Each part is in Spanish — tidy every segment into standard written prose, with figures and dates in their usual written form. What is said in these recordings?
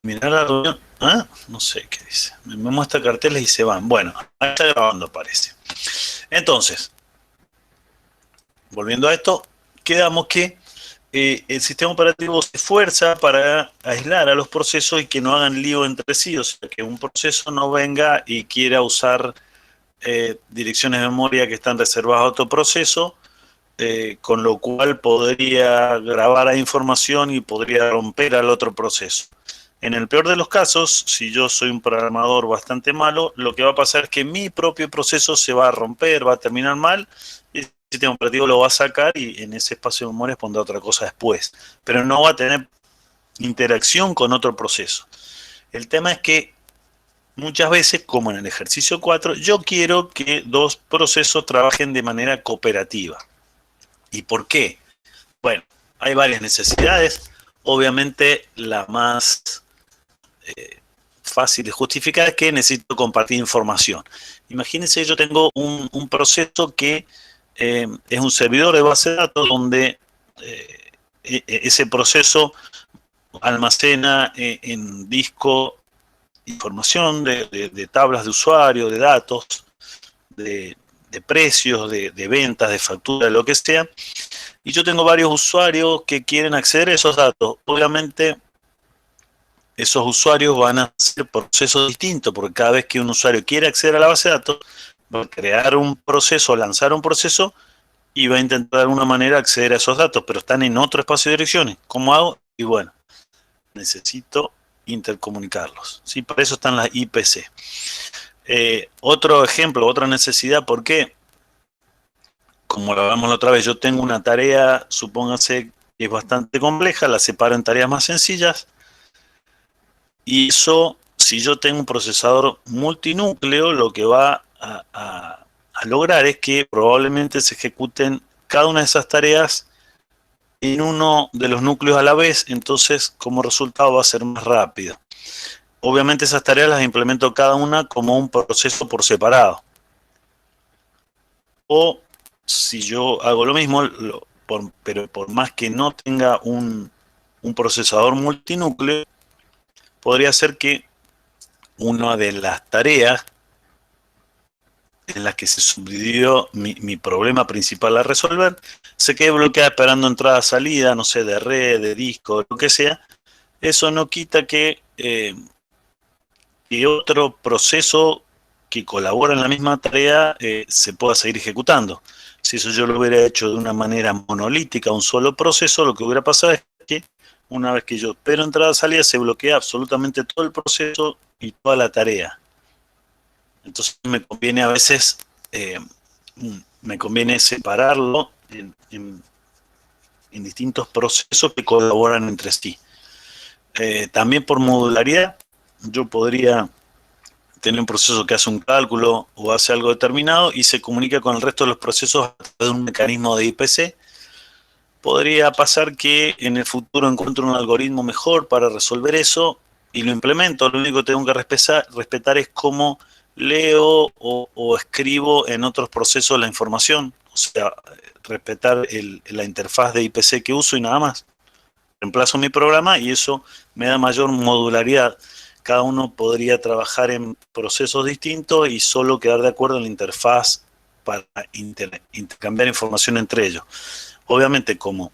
Mirar la reunión. ¿Ah? No sé qué dice. Me muestra carteles y se van. Bueno, ahí está grabando, parece. Entonces, volviendo a esto, quedamos que el sistema operativo se esfuerza para aislar a los procesos y que no hagan lío entre sí, o sea, que un proceso no venga y quiera usar direcciones de memoria que están reservadas a otro proceso, con lo cual podría grabar a información y podría romper al otro proceso. En el peor de los casos, si yo soy un programador bastante malo, lo que va a pasar es que mi propio proceso se va a romper, va a terminar mal, y el sistema operativo lo va a sacar y en ese espacio de memoria pondrá otra cosa después. Pero no va a tener interacción con otro proceso. El tema es que muchas veces, como en el ejercicio 4, yo quiero que dos procesos trabajen de manera cooperativa. ¿Y por qué? Bueno, hay varias necesidades. Obviamente, la más fácil de justificar es que necesito compartir información. Imagínense, yo tengo un proceso que es un servidor de base de datos donde ese proceso almacena en disco información de tablas de usuario, de datos, de, de precios, de ventas, de factura, de lo que sea. Y yo tengo varios usuarios que quieren acceder a esos datos. Obviamente, esos usuarios van a hacer procesos distintos, porque cada vez que un usuario quiere acceder a la base de datos, va a crear un proceso, lanzar un proceso y va a intentar de alguna manera acceder a esos datos, pero están en otro espacio de direcciones. ¿Cómo hago? Y bueno, necesito intercomunicarlos. ¿Sí? Para eso están las IPC. Otro ejemplo, otra necesidad, ¿por qué? Como lo hablamos la otra vez, yo tengo una tarea, supóngase que es bastante compleja, la separo en tareas más sencillas, y eso, si yo tengo un procesador multinúcleo, lo que va a lograr es que probablemente se ejecuten cada una de esas tareas en uno de los núcleos a la vez, entonces como resultado va a ser más rápido. Obviamente esas tareas las implemento cada una como un proceso por separado. O si yo hago lo mismo, pero por más que no tenga un procesador multinúcleo, podría ser que una de las tareas en las que se subdividió mi problema principal a resolver, se quede bloqueada esperando entrada, salida, no sé, de red, de disco, lo que sea. Eso no quita que otro proceso que colabora en la misma tarea se pueda seguir ejecutando. Si eso yo lo hubiera hecho de una manera monolítica, un solo proceso, lo que hubiera pasado es que una vez que yo espero entrada, salida, se bloquea absolutamente todo el proceso y toda la tarea. Entonces me conviene a veces, eh, me conviene separarlo en distintos procesos que colaboran entre sí. También por modularidad, yo podría tener un proceso que hace un cálculo o hace algo determinado y se comunica con el resto de los procesos a través de un mecanismo de IPC. Podría pasar que en el futuro encuentre un algoritmo mejor para resolver eso y lo implemento. Lo único que tengo que respetar es cómo leo o escribo en otros procesos la información. O sea, respetar la interfaz de IPC que uso y nada más. Reemplazo mi programa y eso me da mayor modularidad. Cada uno podría trabajar en procesos distintos y solo quedar de acuerdo en la interfaz para intercambiar información entre ellos. Obviamente, como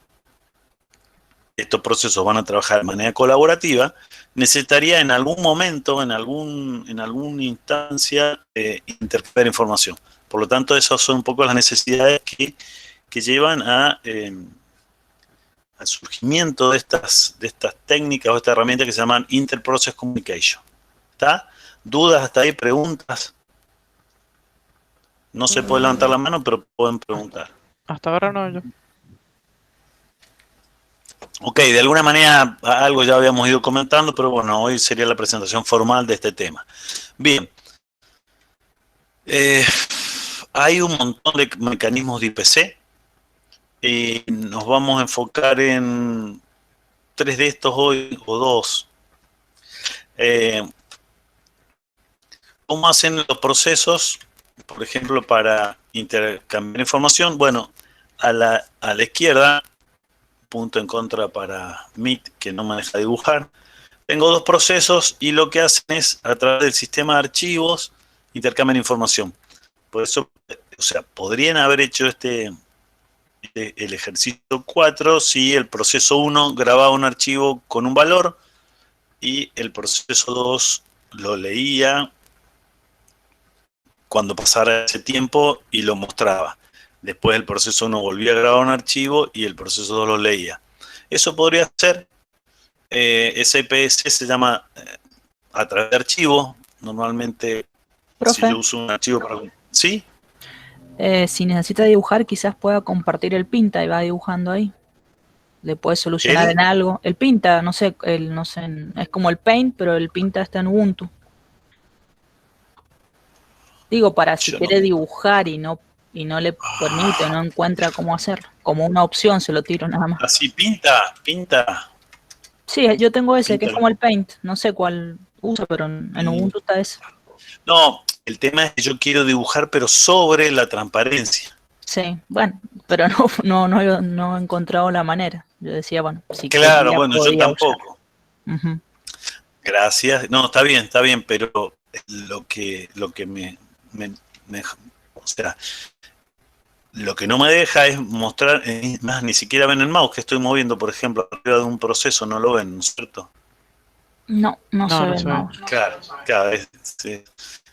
estos procesos van a trabajar de manera colaborativa, necesitaría en algún momento, en alguna instancia, intercambiar información. Por lo tanto, esas son un poco las necesidades que llevan al surgimiento de estas técnicas o estas herramientas que se llaman Interprocess Communication. ¿Está? ¿Dudas hasta ahí? ¿Preguntas? No se puede levantar Mm, la mano, pero pueden hasta, preguntar. hasta ahora no, yo. Ok, de alguna manera algo ya habíamos ido comentando, pero bueno, hoy sería la presentación formal de este tema. Bien, eh, hay un montón de mecanismos de IPC y nos vamos a enfocar en tres de estos hoy o dos. Eh, ¿Cómo hacen los procesos, por ejemplo, para intercambiar información? Bueno, a la izquierda, punto en contra para Meet, que no me deja dibujar. Tengo dos procesos y lo que hacen es, a través del sistema de archivos, intercambian información. Por eso, o sea, podrían haber hecho el ejercicio 4 si el proceso 1 grababa un archivo con un valor y el proceso 2 lo leía cuando pasara ese tiempo y lo mostraba. Después el proceso 1 volvía a grabar un archivo y el proceso 2 lo leía. Eso podría ser, SPSS se llama a través de archivo. Normalmente, si Profe, yo uso un archivo para... ¿Sí? si necesita dibujar, quizás pueda compartir el Pinta y va dibujando ahí. Le puede solucionar ¿Él? en algo. El Pinta, no sé, no sé, es como el Paint, pero el Pinta está en Ubuntu. Digo, para si Yo no... quiere dibujar y no le permite o no encuentra cómo hacerlo. Como una opción se lo tiro nada más. Así pinta. Sí, yo tengo ese que es Pinta. como el Paint. No sé cuál usa, pero en Ubuntu está ese. No, el tema es que yo quiero dibujar, pero sobre la transparencia. Sí, bueno, pero no he encontrado la manera. Yo decía, bueno, si Claro, quería bueno, yo podía usar. tampoco. Ujú. Gracias. No, está bien, pero lo que o sea, lo que no me deja es mostrar, más ni siquiera ven el mouse que estoy moviendo, por ejemplo, arriba de un proceso, no lo ven, ¿no es cierto? No, no se No, ve no el se ve. mouse. Claro, claro, ese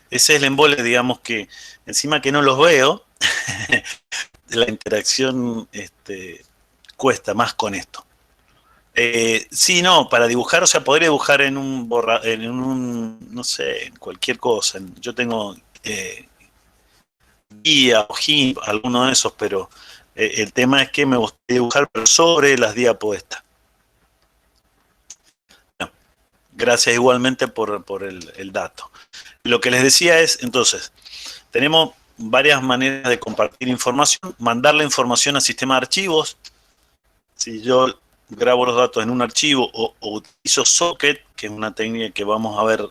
es el embole, digamos que encima que no los veo, la interacción cuesta más con esto. Sí, no, para dibujar, o sea, podría dibujar no sé, en cualquier cosa. Yo tengo guía o GIMP, alguno de esos, pero el tema es que me gustaría dibujar pero sobre las diapositivas. Bueno, gracias igualmente por el dato. Lo que les decía es, entonces, tenemos varias maneras de compartir información, mandar la información al sistema de archivos. Si yo grabo los datos en un archivo o utilizo Socket, que es una técnica que vamos a ver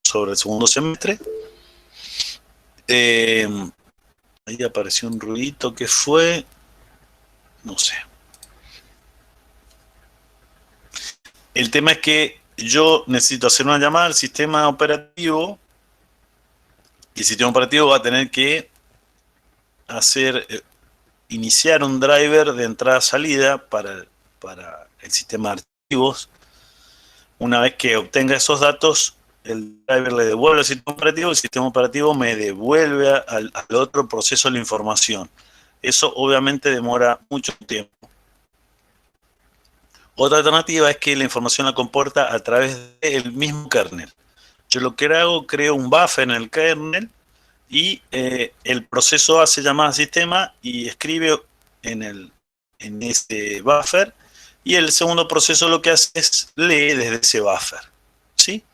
sobre el segundo semestre. Ahí apareció un ruidito que fue, no sé. El tema es que yo necesito hacer una llamada al sistema operativo y el sistema operativo va a tener que iniciar un driver de entrada-salida para el sistema de archivos. Una vez que obtenga esos datos, el driver le devuelve al sistema operativo, el sistema operativo me devuelve al otro proceso la información. Eso obviamente demora mucho tiempo. Otra alternativa es que la información la comporta a través del mismo kernel. Yo lo que hago, creo un buffer en el kernel y el proceso hace llamada al sistema y escribe en ese buffer, y el segundo proceso lo que hace es lee desde ese buffer. ¿Sí?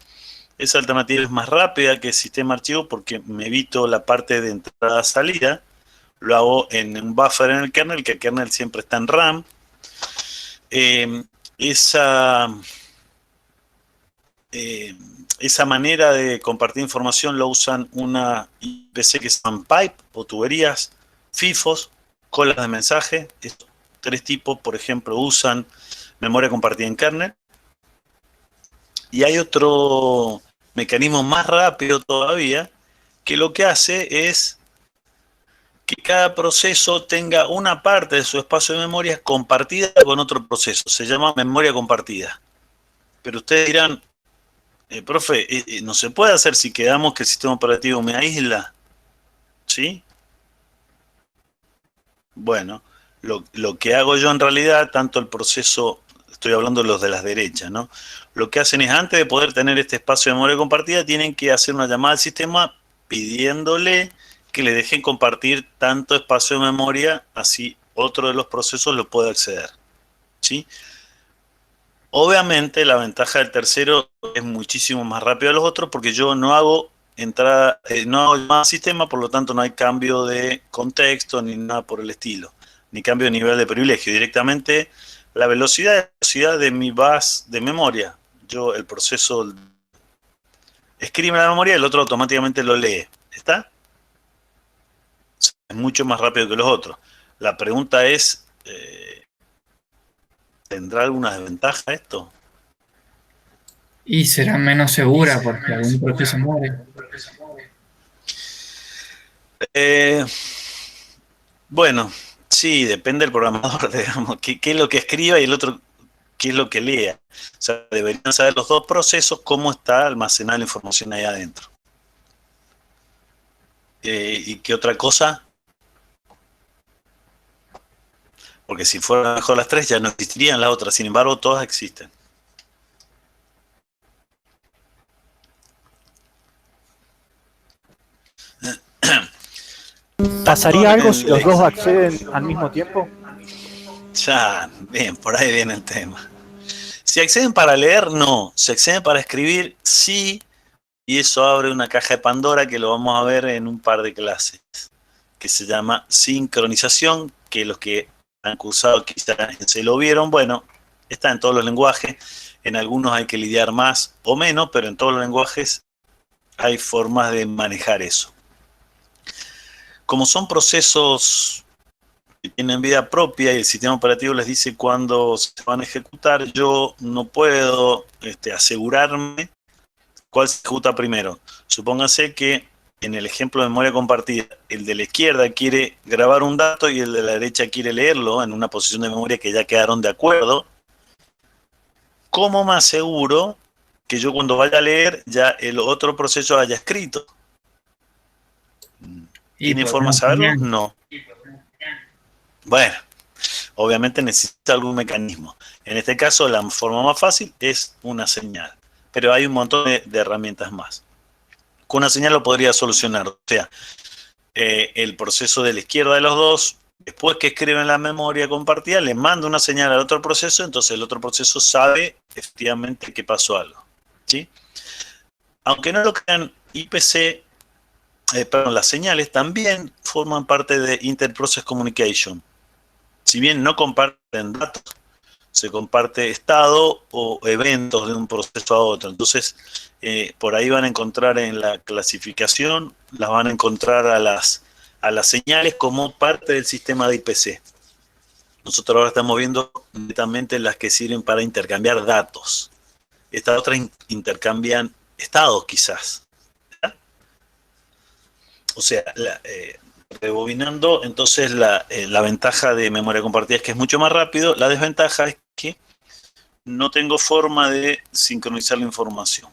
Esa alternativa es más rápida que el sistema archivo porque me evito la parte de entrada-salida. Lo hago en un buffer en el kernel, que el kernel siempre está en RAM. Esa, esa manera de compartir información lo usan una IPC que se llaman pipe o tuberías, FIFOs, colas de mensaje. Estos tres tipos, por ejemplo, usan memoria compartida en kernel. Y hay otro mecanismo más rápido todavía, que lo que hace es que cada proceso tenga una parte de su espacio de memoria compartida con otro proceso. Se llama memoria compartida. Pero ustedes dirán, profe, no se puede hacer si quedamos que el sistema operativo me aísla. ¿Sí? Bueno, lo que hago yo en realidad, tanto el proceso, estoy hablando de los de las derechas, ¿no? Lo que hacen es, antes de poder tener este espacio de memoria compartida, tienen que hacer una llamada al sistema pidiéndole que le dejen compartir tanto espacio de memoria, así otro de los procesos lo puede acceder. ¿Sí? Obviamente la ventaja del tercero es muchísimo más rápido a los otros porque yo no hago entrada, no hago llamada al sistema, por lo tanto no hay cambio de contexto ni nada por el estilo, ni cambio de nivel de privilegio. Directamente la velocidad de mi bus de memoria. El proceso escribe en la memoria y el otro automáticamente lo lee. ¿Está? Es mucho más rápido que los otros. La pregunta es, ¿tendrá alguna desventaja esto? Y será menos segura porque algún proceso muere. Eh, bueno, sí, depende del programador, digamos, qué es lo que escriba y el otro qué es lo que lea. O sea, deberían saber los dos procesos cómo está almacenada la información ahí adentro. ¿Y qué otra cosa? Porque si fueran mejor las tres ya no existirían las otras, sin embargo todas existen. Tanto ¿Pasaría algo si el, los dos acceden al mismo tiempo? ya, bien, por ahí viene el tema. Si acceden para leer, no. Si acceden para escribir, sí. Y eso abre una caja de Pandora que lo vamos a ver en un par de clases, que se llama sincronización, que los que han cursado quizás se lo vieron. Bueno, está en todos los lenguajes. En algunos hay que lidiar más o menos, pero en todos los lenguajes hay formas de manejar eso. Como son procesos que tienen vida propia y el sistema operativo les dice cuándo se van a ejecutar, yo no puedo asegurarme cuál se ejecuta primero. Supóngase que en el ejemplo de memoria compartida, el de la izquierda quiere grabar un dato y el de la derecha quiere leerlo en una posición de memoria que ya quedaron de acuerdo. ¿Cómo me aseguro que yo cuando vaya a leer ya el otro proceso haya escrito? Y ¿Tiene por forma de una saberlo? señal. No. Bueno, obviamente necesita algún mecanismo. En este caso, la forma más fácil es una señal. Pero hay un montón de herramientas más. Con una señal lo podría solucionar. O sea, el proceso de la izquierda de los dos, después que escriben la memoria compartida, le manda una señal al otro proceso, entonces el otro proceso sabe efectivamente que pasó algo. ¿Sí? Aunque no lo crean, IPC, perdón, las señales también forman parte de Inter-Process Communication. Si bien no comparten datos, se comparte estado o eventos de un proceso a otro. Entonces, por ahí van a encontrar en la clasificación, las van a encontrar a las señales como parte del sistema de IPC. Nosotros ahora estamos viendo netamente las que sirven para intercambiar datos. Estas otras intercambian estados quizás. O sea, rebobinando, entonces la ventaja de memoria compartida es que es mucho más rápido, la desventaja es que no tengo forma de sincronizar la información.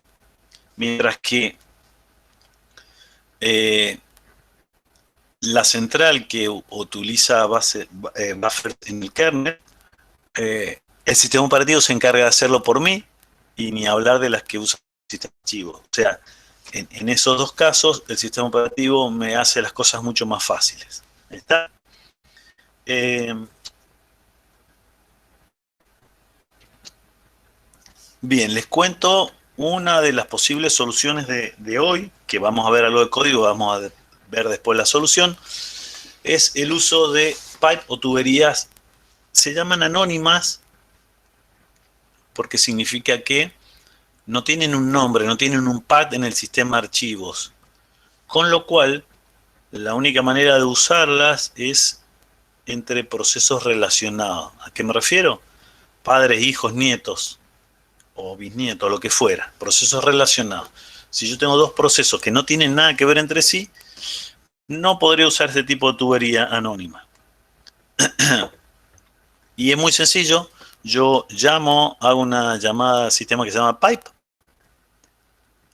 Mientras que la central que utiliza buffer en el kernel, el sistema operativo se encarga de hacerlo por mí y ni hablar de las que usa el sistema archivo. O sea, en esos dos casos el sistema operativo me hace las cosas mucho más fáciles. ¿Está? Bien, les cuento una de las posibles soluciones de hoy, que vamos a ver algo de código, vamos a ver después la solución, es el uso de pipe o tuberías. Se llaman anónimas porque significa que no tienen un nombre, no tienen un path en el sistema de archivos. Con lo cual, la única manera de usarlas es entre procesos relacionados. ¿A qué me refiero? Padres, hijos, nietos o bisnietos, lo que fuera. Procesos relacionados. Si yo tengo dos procesos que no tienen nada que ver entre sí, no podría usar este tipo de tubería anónima. Y es muy sencillo. Yo llamo, hago una llamada al sistema que se llama pipe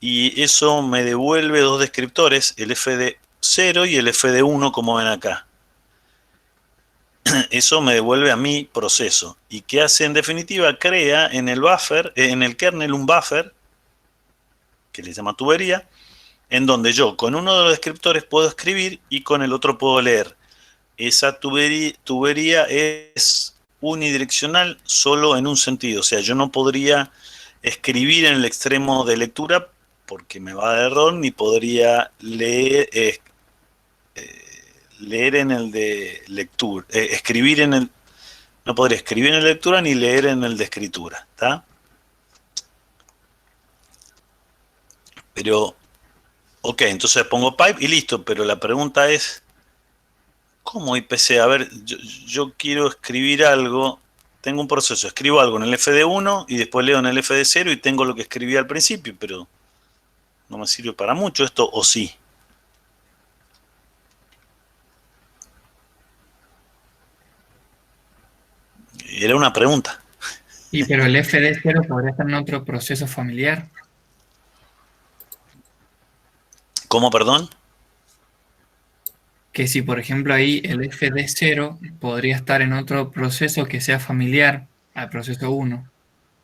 y eso me devuelve dos descriptores, el fd0 y el fd1, como ven acá. Eso me devuelve a mi proceso. ¿Y qué hace en definitiva? Crea en el buffer, en el kernel un buffer que le llama tubería, en donde yo con uno de los descriptores puedo escribir y con el otro puedo leer. Esa tubería es unidireccional solo en un sentido. O sea, yo no podría escribir en el extremo de lectura porque me va a dar error, ni podría leer en el de lectura, escribir en el, no podría escribir en el de lectura ni leer en el de escritura, ¿está? Pero, ok, entonces pongo pipe y listo, pero la pregunta es, ¿cómo IPC? A ver, yo quiero escribir algo tengo un proceso, escribo algo en el fd1 y después leo en el fd0 y tengo lo que escribí al principio, pero no me sirve para mucho esto, ¿o sí? Era una pregunta. Y pero el FD0 podría estar en otro proceso familiar. ¿Cómo, perdón? Que si, por ejemplo, ahí el FD0 podría estar en otro proceso que sea familiar al proceso 1.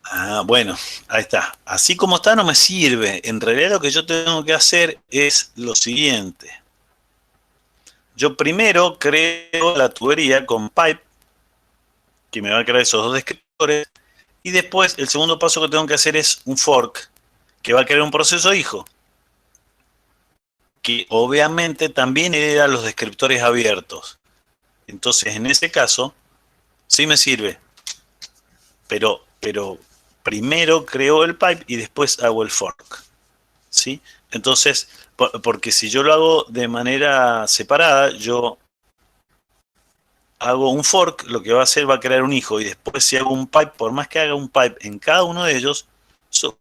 Ah, bueno, ahí está. Así como está no me sirve. En realidad lo que yo tengo que hacer es lo siguiente. Yo primero creo la tubería con pipe, que me va a crear esos dos descriptores, y después el segundo paso que tengo que hacer es un fork, que va a crear un proceso hijo, que obviamente también hereda los descriptores abiertos. Entonces, en ese caso, sí me sirve, pero primero creo el pipe y después hago el fork, ¿sí? Entonces, porque si yo lo hago de manera separada, yo hago un fork, lo que va a hacer va a crear un hijo, y después si hago un pipe, por más que haga un pipe en cada uno de ellos,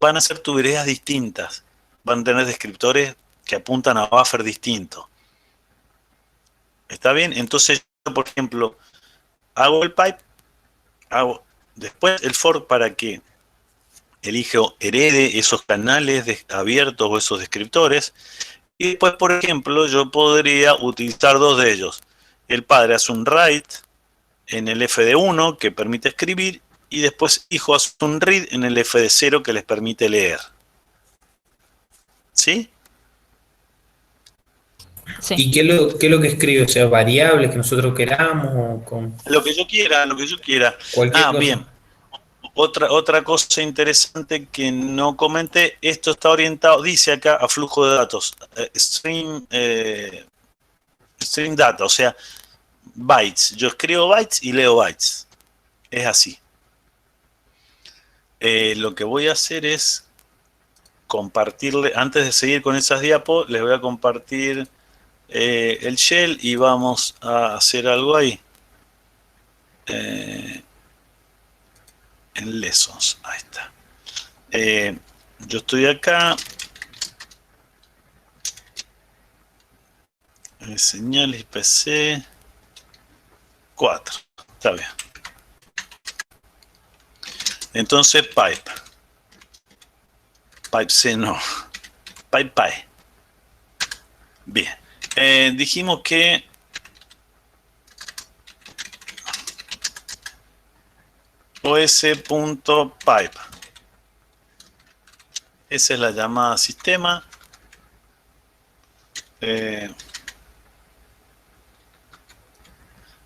van a ser tuberías distintas, van a tener descriptores que apuntan a buffer distinto. ¿Está bien? Entonces yo, por ejemplo, hago el pipe, hago después el fork para que el hijo herede esos canales abiertos o esos descriptores, y después, por ejemplo, yo podría utilizar dos de ellos. El padre hace un write en el fd1 que permite escribir, y después hijo hace un read en el fd0 que les permite leer. ¿Sí? Sí. ¿Y qué es lo que escribe? O sea, variables que nosotros queramos o con Lo que yo quiera, lo que yo quiera. cualquier Ah, cosa. bien. Otra cosa interesante que no comenté, esto está orientado, dice acá, a flujo de datos. String data, o sea, bytes. Yo escribo bytes y leo bytes. Es así. Lo que voy a hacer es compartirle, antes de seguir con esas diapos, les voy a compartir el shell y vamos a hacer algo ahí. En lessons, ahí está. Yo estoy acá. Señales IPC 4. Está bien. Entonces, pipe. Pipe C no. Pipe Pi. Bien. Dijimos que os.pipe. Esa es la llamada sistema.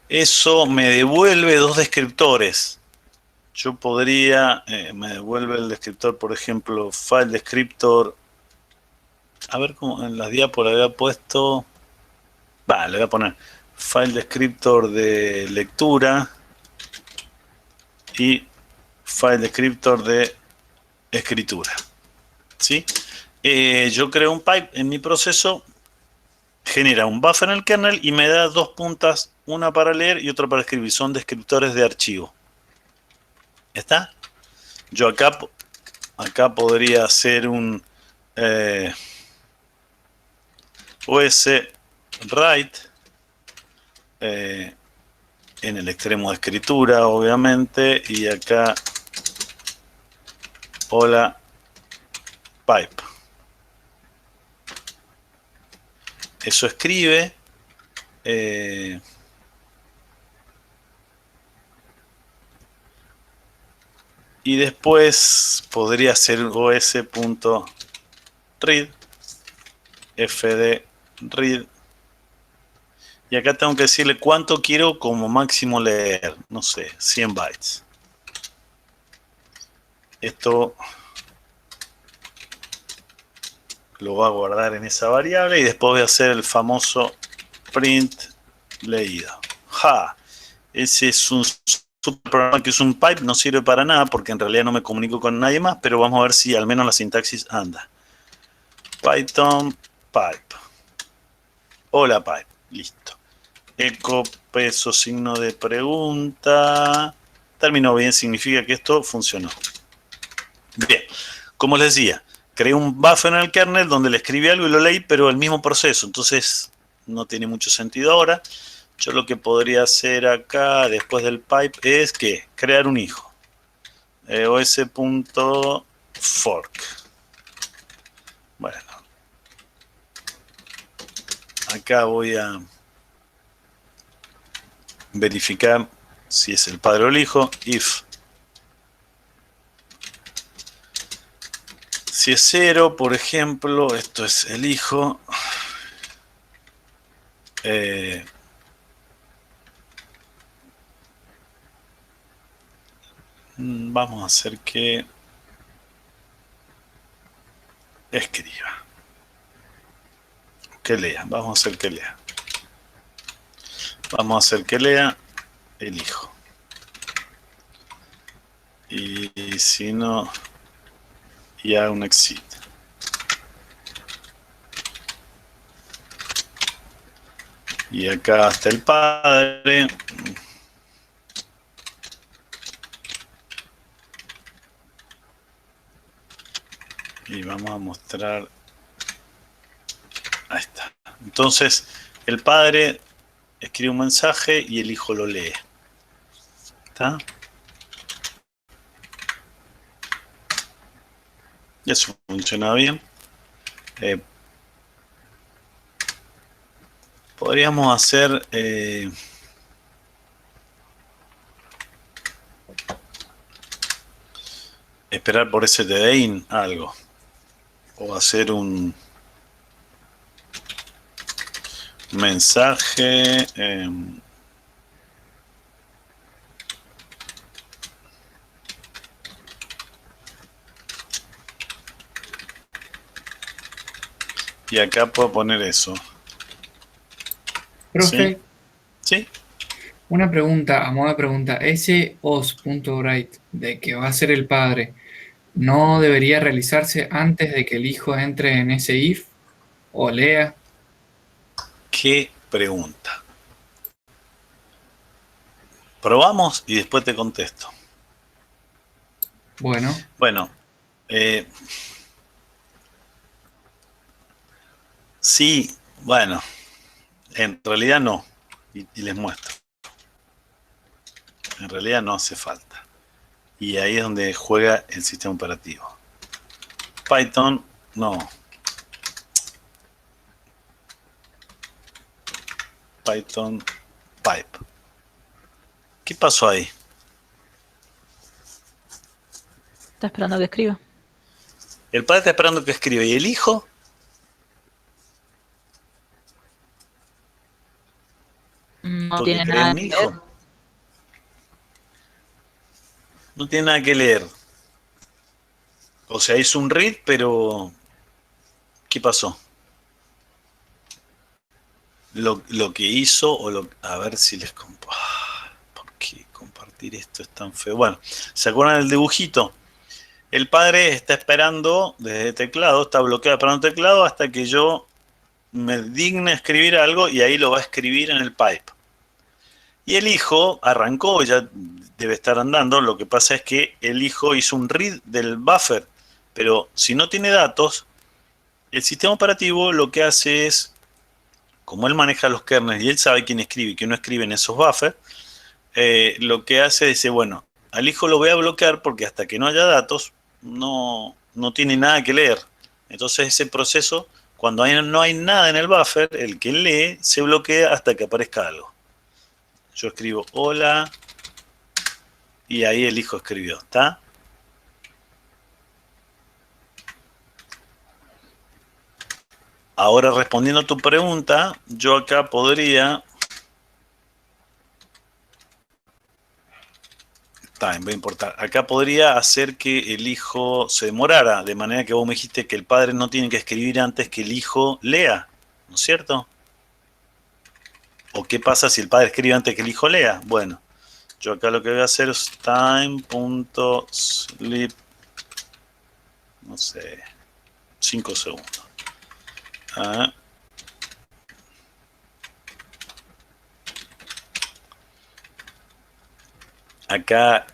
Eso me devuelve dos descriptores. Yo podría, me devuelve el descriptor, por ejemplo, file descriptor. A ver cómo en las diapos le había puesto. Le voy a poner file descriptor de lectura y file descriptor de escritura. ¿Sí? Yo creo un pipe en mi proceso, genera un buffer en el kernel y me da dos puntas, una para leer y otra para escribir. Son descriptores de archivo. ¿Está? Yo acá podría hacer un os write en el extremo de escritura, obviamente, y acá hola pipe. Eso escribe. Y después podría ser os.read, fd read. Y acá tengo que decirle cuánto quiero como máximo leer. No sé, 100 bytes. Esto lo voy a guardar en esa variable y después voy a hacer el famoso print leído. ¡Ja! Ese es un super programa que es un pipe, no sirve para nada porque en realidad no me comunico con nadie más, pero vamos a ver si al menos la sintaxis anda. Python pipe. Hola pipe. Listo. Eco peso signo de pregunta. terminó bien, significa que esto funcionó. Bien, como les decía, creé un buffer en el kernel donde le escribí algo y lo leí, pero el mismo proceso, entonces no tiene mucho sentido ahora. Yo lo que podría hacer acá, después del pipe, es que crear un hijo. os.fork. Bueno, acá voy a verificar si es el padre o el hijo. If si es 0, por ejemplo, esto es el hijo. Vamos a hacer que escriba. Que lea. Vamos a hacer que lea. Vamos a hacer que lea el hijo. Y si no, ya un exit. Y acá está el padre. Y vamos a mostrar. Ahí está. Entonces, el padre escribe un mensaje y el hijo lo lee. ¿Está? Y eso funciona bien. Podríamos hacer esperar por stdin algo. O hacer un mensaje. Y acá puedo poner eso. Profe, ¿Sí? una pregunta, a modo de pregunta. Ese os.write de que va a ser el padre, ¿no debería realizarse antes de que el hijo entre en ese if o lea? ¿Qué pregunta? Probamos y después te contesto. Bueno, Bueno, sí, bueno, en realidad no. Y les muestro. En realidad no hace falta. Y ahí es donde juega el sistema operativo. Python, no. Python pipe. ¿Qué pasó ahí? Está esperando que escriba. El padre está esperando que escriba. ¿Y el hijo? No Porque tiene creé nada un que hijo. ver. No tiene nada que leer. O sea, hizo un read, pero ¿qué pasó? Lo que hizo, a ver si les comparto. ¿Por qué compartir esto es tan feo? Bueno, ¿se acuerdan del dibujito? El padre está esperando desde el teclado, está bloqueado esperando el teclado hasta que yo me digne a escribir algo y ahí lo va a escribir en el pipe. Y el hijo arrancó, ya debe estar andando, lo que pasa es que el hijo hizo un read del buffer, pero si no tiene datos, el sistema operativo lo que hace es, como él maneja los kernels y él sabe quién escribe y quién no escribe en esos buffers, lo que hace es, bueno, al hijo lo voy a bloquear porque hasta que no haya datos, no tiene nada que leer. Entonces ese proceso, cuando no hay nada en el buffer, el que lee se bloquea hasta que aparezca algo. Yo escribo hola y ahí el hijo escribió, ¿está? Ahora respondiendo a tu pregunta, yo acá podría... No va a importar. Acá podría hacer que el hijo se demorara, de manera que vos me dijiste que el padre no tiene que escribir antes que el hijo lea, ¿no es cierto? ¿O qué pasa si el padre escribe antes que el hijo lea? Bueno, yo acá lo que voy a hacer es time.sleep, no sé, 5 segundos. Acá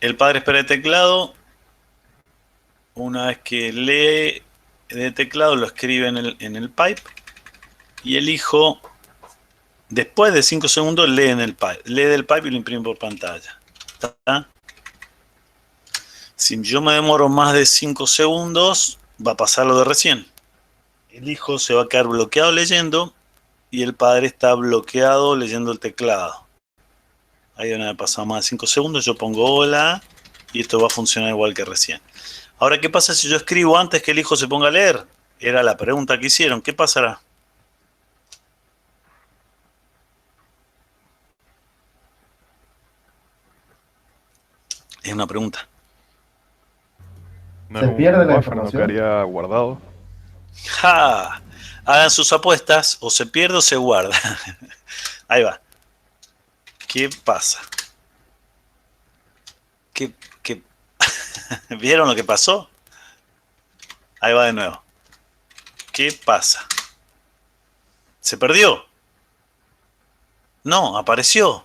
el padre espera el teclado. Una vez que lee de teclado, lo escribe en el pipe. Y el hijo, después de 5 segundos, lee en el pipe. Lee del pipe y lo imprime por pantalla. ¿Está? Si yo me demoro más de 5 segundos, va a pasar lo de recién. El hijo se va a quedar bloqueado leyendo y el padre está bloqueado leyendo el teclado. Ahí van a pasar más de 5 segundos, yo pongo hola y esto va a funcionar igual que recién. Ahora, ¿qué pasa si yo escribo antes que el hijo se ponga a leer? Era la pregunta que hicieron. ¿Qué pasará? Es una pregunta. No, Se en pierde un la buffer no información. quedaría guardado. ¡Ja! Hagan sus apuestas, o se pierde o se guarda. Ahí va. ¿Qué pasa? ¿Qué? ¿Vieron lo que pasó? Ahí va de nuevo. ¿Qué pasa? ¿Se perdió? No, apareció.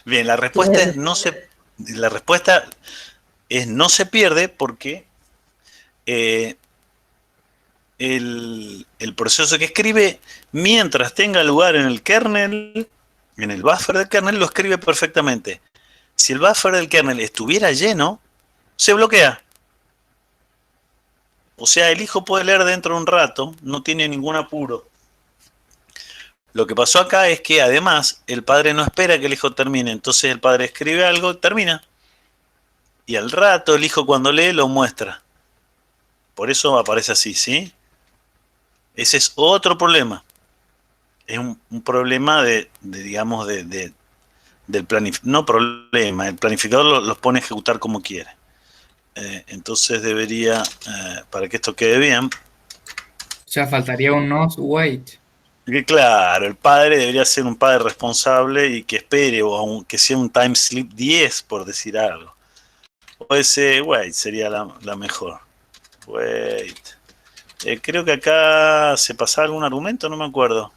Bien, la respuesta es no se pierde porque el proceso que escribe, mientras tenga lugar en el kernel, en el buffer del kernel, lo escribe perfectamente. Si el buffer del kernel estuviera lleno, se bloquea. O sea, el hijo puede leer dentro de un rato, no tiene ningún apuro. Lo que pasó acá es que además el padre no espera que el hijo termine, entonces el padre escribe algo y termina. Y al rato el hijo cuando lee lo muestra. Por eso aparece así, ¿sí? Ese es otro problema. Es un problema digamos, del planificador. No problema, el planificador los pone a ejecutar como quiere. Entonces debería, para que esto quede bien, O sea, faltaría un not wait. que claro, el padre debería ser un padre responsable y que espere, o aunque sea un time slip 10, por decir algo. O ese wait sería la mejor. Wait. Creo que acá se pasaba algún argumento, no me acuerdo.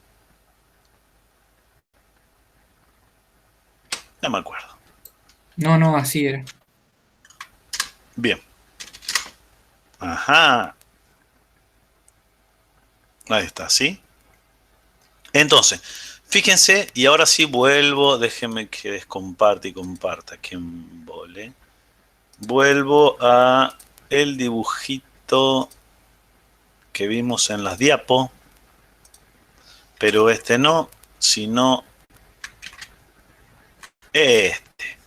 No me acuerdo. No, así era. Bien. Ajá. Ahí está, ¿sí? Entonces, fíjense, y ahora sí vuelvo, déjenme que descomparte y comparta, que embole. Vuelvo a el dibujito que vimos en las diapos, pero este no, sino este.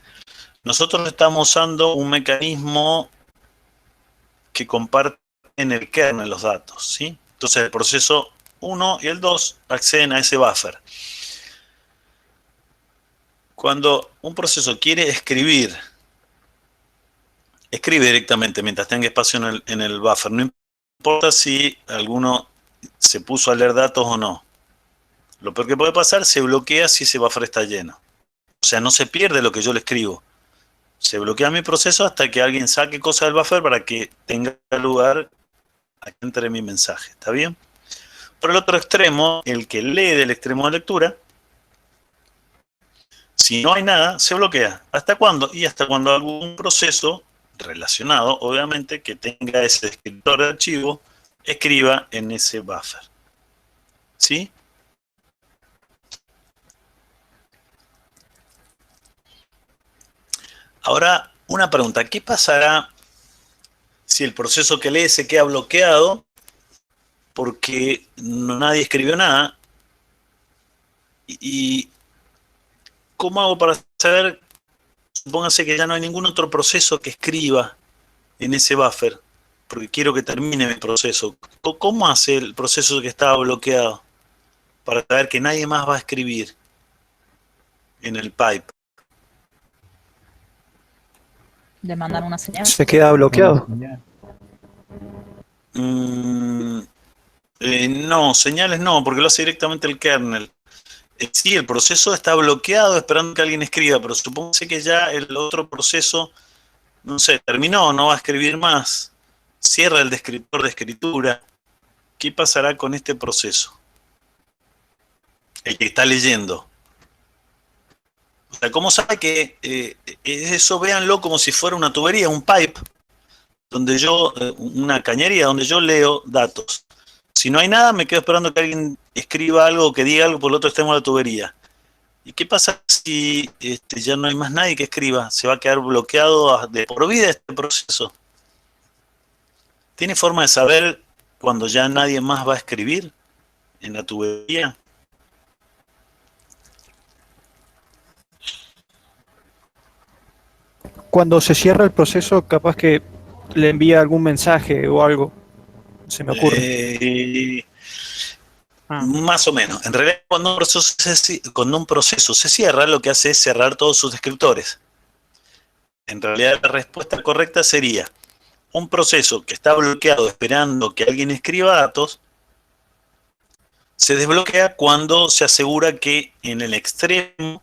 Nosotros estamos usando un mecanismo que comparte en el kernel los datos, ¿sí? Entonces el proceso 1 y el 2 acceden a ese buffer. Cuando un proceso quiere escribe directamente mientras tenga espacio en el buffer. No importa si alguno se puso a leer datos o no. Lo peor que puede pasar, se bloquea si ese buffer está lleno. O sea, no se pierde lo que yo le escribo. Se bloquea mi proceso hasta que alguien saque cosas del buffer para que tenga lugar a que entre mi mensaje. ¿Está bien? Por el otro extremo, el que lee del extremo de lectura, si no hay nada, se bloquea. ¿Hasta cuándo? Y hasta cuando algún proceso relacionado, obviamente, que tenga ese descriptor de archivo, escriba en ese buffer. ¿Sí? Ahora, una pregunta. ¿Qué pasará si el proceso que lee se queda bloqueado porque nadie escribió nada? ¿Y cómo hago para saber? Supóngase que ya no hay ningún otro proceso que escriba en ese buffer, porque quiero que termine mi proceso. ¿Cómo hace el proceso que estaba bloqueado para saber que nadie más va a escribir en el pipe? Le mandan una señal. Se queda bloqueado. No, señales no, porque lo hace directamente el kernel. Sí, el proceso está bloqueado esperando que alguien escriba, pero supóngase que ya el otro proceso, no sé, terminó, no va a escribir más. Cierra el descriptor de escritura. ¿Qué pasará con este proceso? El que está leyendo. sea, ¿cómo sabe que eso véanlo como si fuera una tubería, un pipe, donde yo, una cañería donde yo leo datos? Si no hay nada, me quedo esperando que alguien escriba algo o que diga algo por el otro extremo de la tubería. ¿Y qué pasa si ya no hay más nadie que escriba? ¿Se va a quedar bloqueado de por vida este proceso? ¿Tiene forma de saber cuando ya nadie más va a escribir en la tubería? Cuando se cierra el proceso, capaz que le envía algún mensaje o algo. Se me ocurre. Más o menos. En realidad, cuando un proceso se cierra, lo que hace es cerrar todos sus descriptores. En realidad, la respuesta correcta sería: un proceso que está bloqueado esperando que alguien escriba datos, se desbloquea cuando se asegura que en el extremo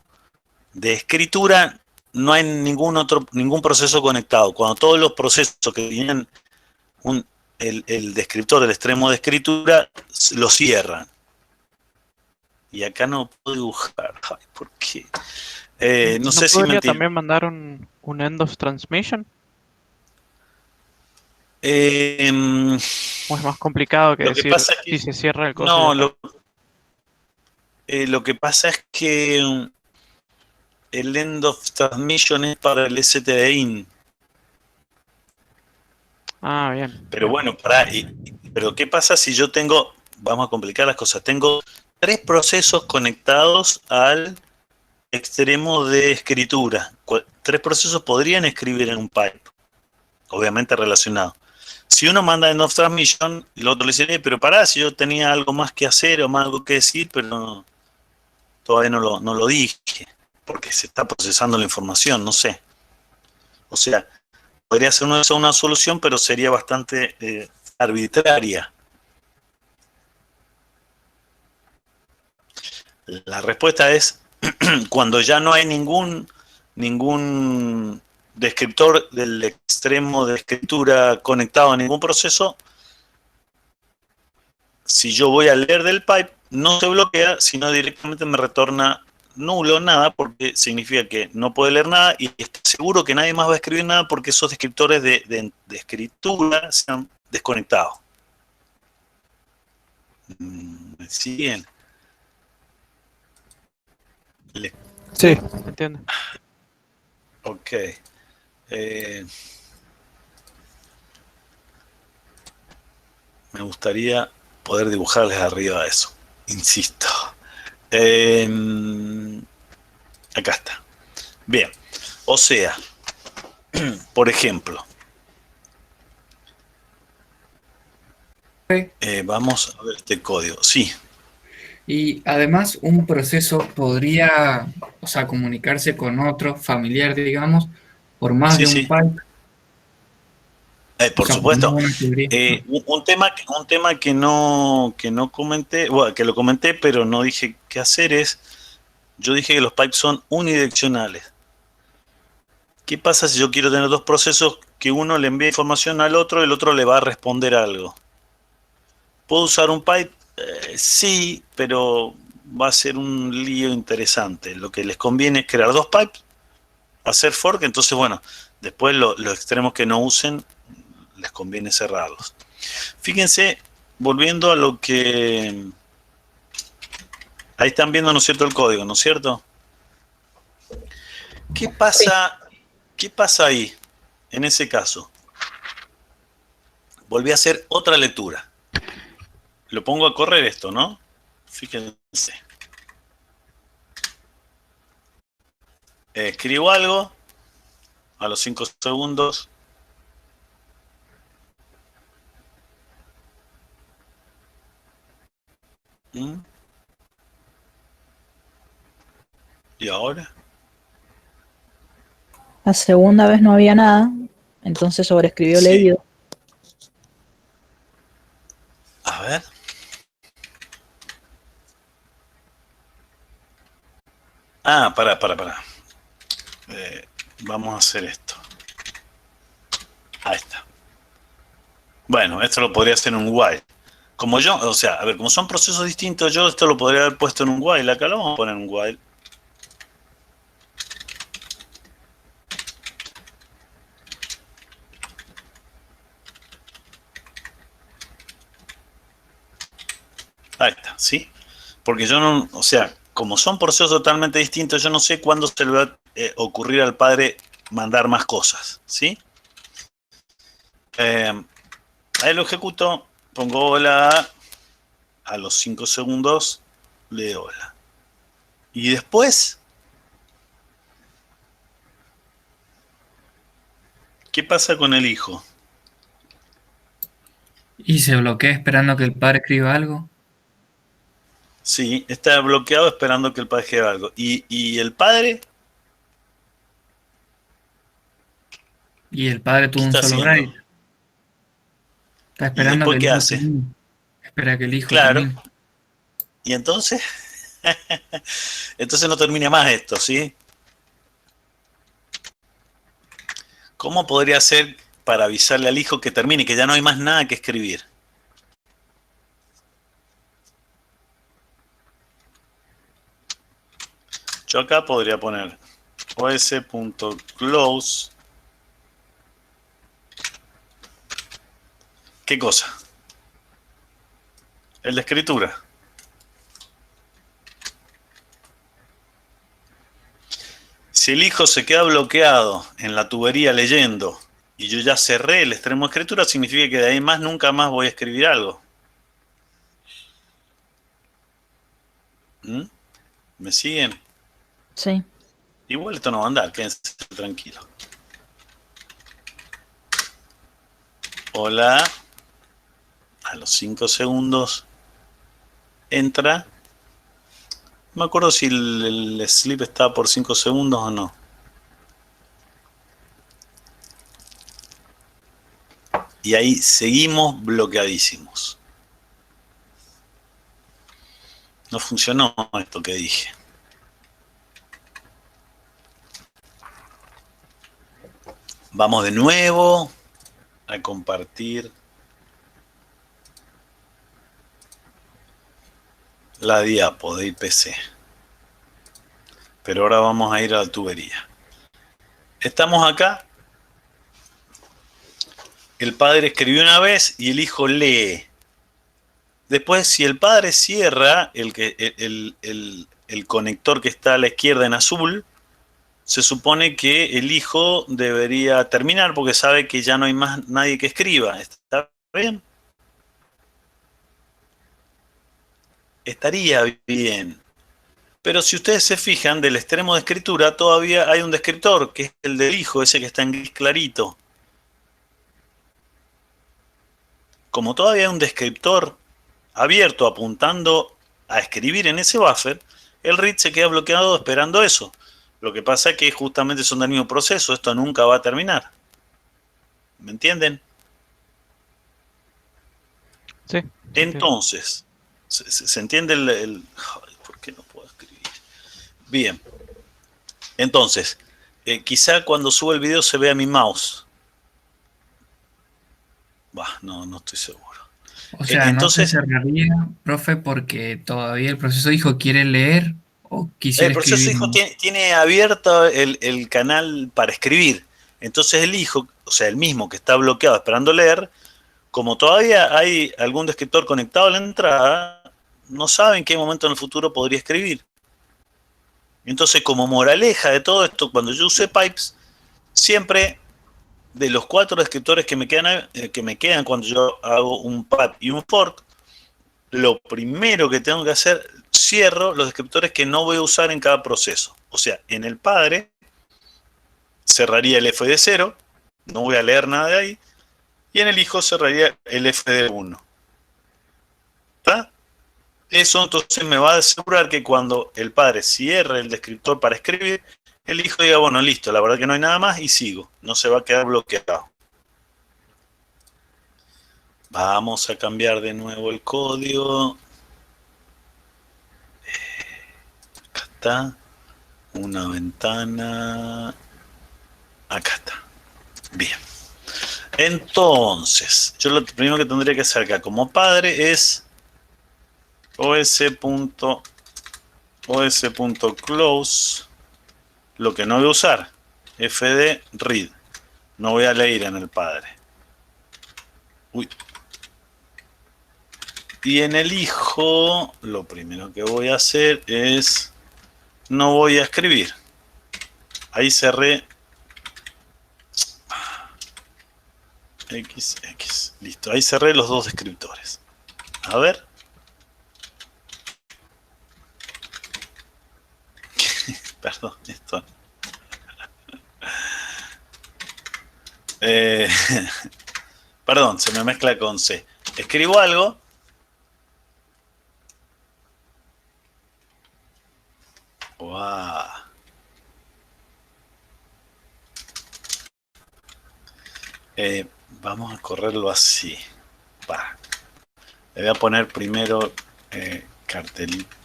de escritura no hay ningún proceso conectado. Cuando todos los procesos que tienen el descriptor del extremo de escritura lo cierran. Y acá no puedo dibujar. Ay, ¿por qué? No sé si me podría entiendo. también mandar un end of transmission? ¿O es más complicado que Lo que decir pasa es que- si se cierra el coso? No, ya está? lo que pasa es que el end of transmission es para el stdin. Ah, bien. Pero bueno, pero ¿qué pasa si yo tengo, vamos a complicar las cosas, tengo 3 procesos conectados al extremo de escritura? 3 procesos podrían escribir en un pipe, obviamente relacionado. Si uno manda en off transmission, el otro le dice, pero pará, si yo tenía algo más que hacer o más algo que decir, pero todavía no lo dije, porque se está procesando la información, no sé. O sea, podría ser una solución, pero sería bastante arbitraria. La respuesta es cuando ya no hay ningún descriptor del extremo de escritura conectado a ningún proceso. Si yo voy a leer del pipe, no se bloquea, sino directamente me retorna nulo, nada, porque significa que no puede leer nada y está seguro que nadie más va a escribir nada porque esos descriptores de escritura se han desconectado. ¿Me siguen? Sí. Entiendo. Ok. Me gustaría poder dibujarles arriba de eso. Insisto. Acá está. Bien. O sea, por ejemplo, vamos a ver este código. Sí. Y además un proceso podría, o sea, comunicarse con otro familiar, digamos, por más Sí, de un sí. pipe. Por O sea, supuesto. por una teoría. Un tema que no comenté, bueno, que lo comenté, pero no dije qué hacer es, yo dije que los pipes son unidireccionales. ¿Qué pasa si yo quiero tener 2 procesos que uno le envía información al otro y el otro le va a responder algo? ¿Puedo usar un pipe? Sí, pero va a ser un lío interesante. Lo que les conviene es crear 2 pipes, hacer fork, entonces bueno, después los extremos que no usen les conviene cerrarlos. Fíjense, volviendo a lo que... Ahí están viendo, ¿no es cierto?, el código, ¿no es cierto? ¿Qué pasa ahí, en ese caso? Volví a hacer otra lectura. Lo pongo a correr esto, ¿no? Fíjense. Escribo algo. A los 5 segundos. ¿Y ahora? La segunda vez no había nada, entonces sobreescribió Sí. leído. A ver. Ah, pará. Vamos a hacer esto. Ahí está. Bueno, esto lo podría hacer en un while. Como yo, o sea, a ver, como son procesos distintos, yo esto lo podría haber puesto en un while. Acá lo vamos a poner en un while. ¿sí? Porque yo no, o sea, como son procesos totalmente distintos, yo no sé cuándo se le va a ocurrir al padre mandar más cosas, ¿sí? Ahí lo ejecuto, pongo hola, a los 5 segundos leo hola. Y después, ¿qué pasa con el hijo? Y se bloquea esperando que el padre escriba algo. Sí, está bloqueado esperando que el padre escriba algo. ¿Y el padre Y el padre qué tuvo un está solo haciendo? write. Está ¿Y esperando que después el qué hijo hace? termine. Espera que el hijo Claro. termine. Y entonces, entonces no termina más esto, ¿sí? ¿Cómo podría ser para avisarle al hijo que termine, que ya no hay más nada que escribir? Yo acá podría poner os.close. ¿Qué cosa? El de escritura. Si el hijo se queda bloqueado en la tubería leyendo y yo ya cerré el extremo de escritura, significa que de ahí más nunca más voy a escribir algo. ¿Mm? ¿Me siguen? Sí. Igual esto no va a andar, quédense tranquilos. Hola. A los 5 segundos entra. No me acuerdo si el sleep estaba por 5 segundos o no. Y ahí seguimos bloqueadísimos. No funcionó esto que dije. Vamos de nuevo a compartir la diapo de IPC. Pero ahora vamos a ir a la tubería. Estamos acá. El padre escribió una vez y el hijo lee. Después, si el padre cierra el conector que está a la izquierda en azul, se supone que el hijo debería terminar porque sabe que ya no hay más nadie que escriba. ¿Está bien? Estaría bien. Pero si ustedes se fijan, del extremo de escritura todavía hay un descriptor, que es el del hijo, ese que está en gris clarito. Como todavía hay un descriptor abierto apuntando a escribir en ese buffer, el read se queda bloqueado esperando eso. Lo que pasa es que justamente son del mismo proceso, esto nunca va a terminar. ¿Me entienden? Sí. Entonces, ¿se entiende Ay, ¿por qué no puedo escribir? Bien. Entonces, quizá cuando suba el video se vea mi mouse. Bah, no estoy seguro. O sea, no se Entonces, cerraría, profe, porque todavía el proceso hijo quiere leer o el quisiera proceso escribir. hijo tiene abierto el canal para escribir. Entonces el hijo, o sea, el mismo que está bloqueado esperando leer, como todavía hay algún descriptor conectado a la entrada, no sabe en qué momento en el futuro podría escribir. Entonces, como moraleja de todo esto, cuando yo use pipes, siempre de los 4 descriptores que me quedan cuando yo hago un pipe y un fork, lo primero que tengo que hacer, cierro los descriptores que no voy a usar en cada proceso. O sea, en el padre cerraría el F de 0, no voy a leer nada de ahí, y en el hijo cerraría el F de 1. ¿Está? Eso entonces me va a asegurar que cuando el padre cierre el descriptor para escribir, el hijo diga, bueno, listo, la verdad que no hay nada más y sigo, no se va a quedar bloqueado. Vamos a cambiar de nuevo el código. Acá está. Una ventana. Acá está. Bien. Entonces, yo lo primero que tendría que hacer acá como padre es os.close. Lo que no voy a usar, fd read. No voy a leer en el padre. Uy. Y en el hijo, lo primero que voy a hacer es, no voy a escribir. Ahí cerré X. Listo, ahí cerré los dos descriptores. A ver. Perdón, esto. Perdón, se me mezcla con C. Escribo algo. Wow. Vamos a correrlo así. Va. Le voy a poner primero cartelito.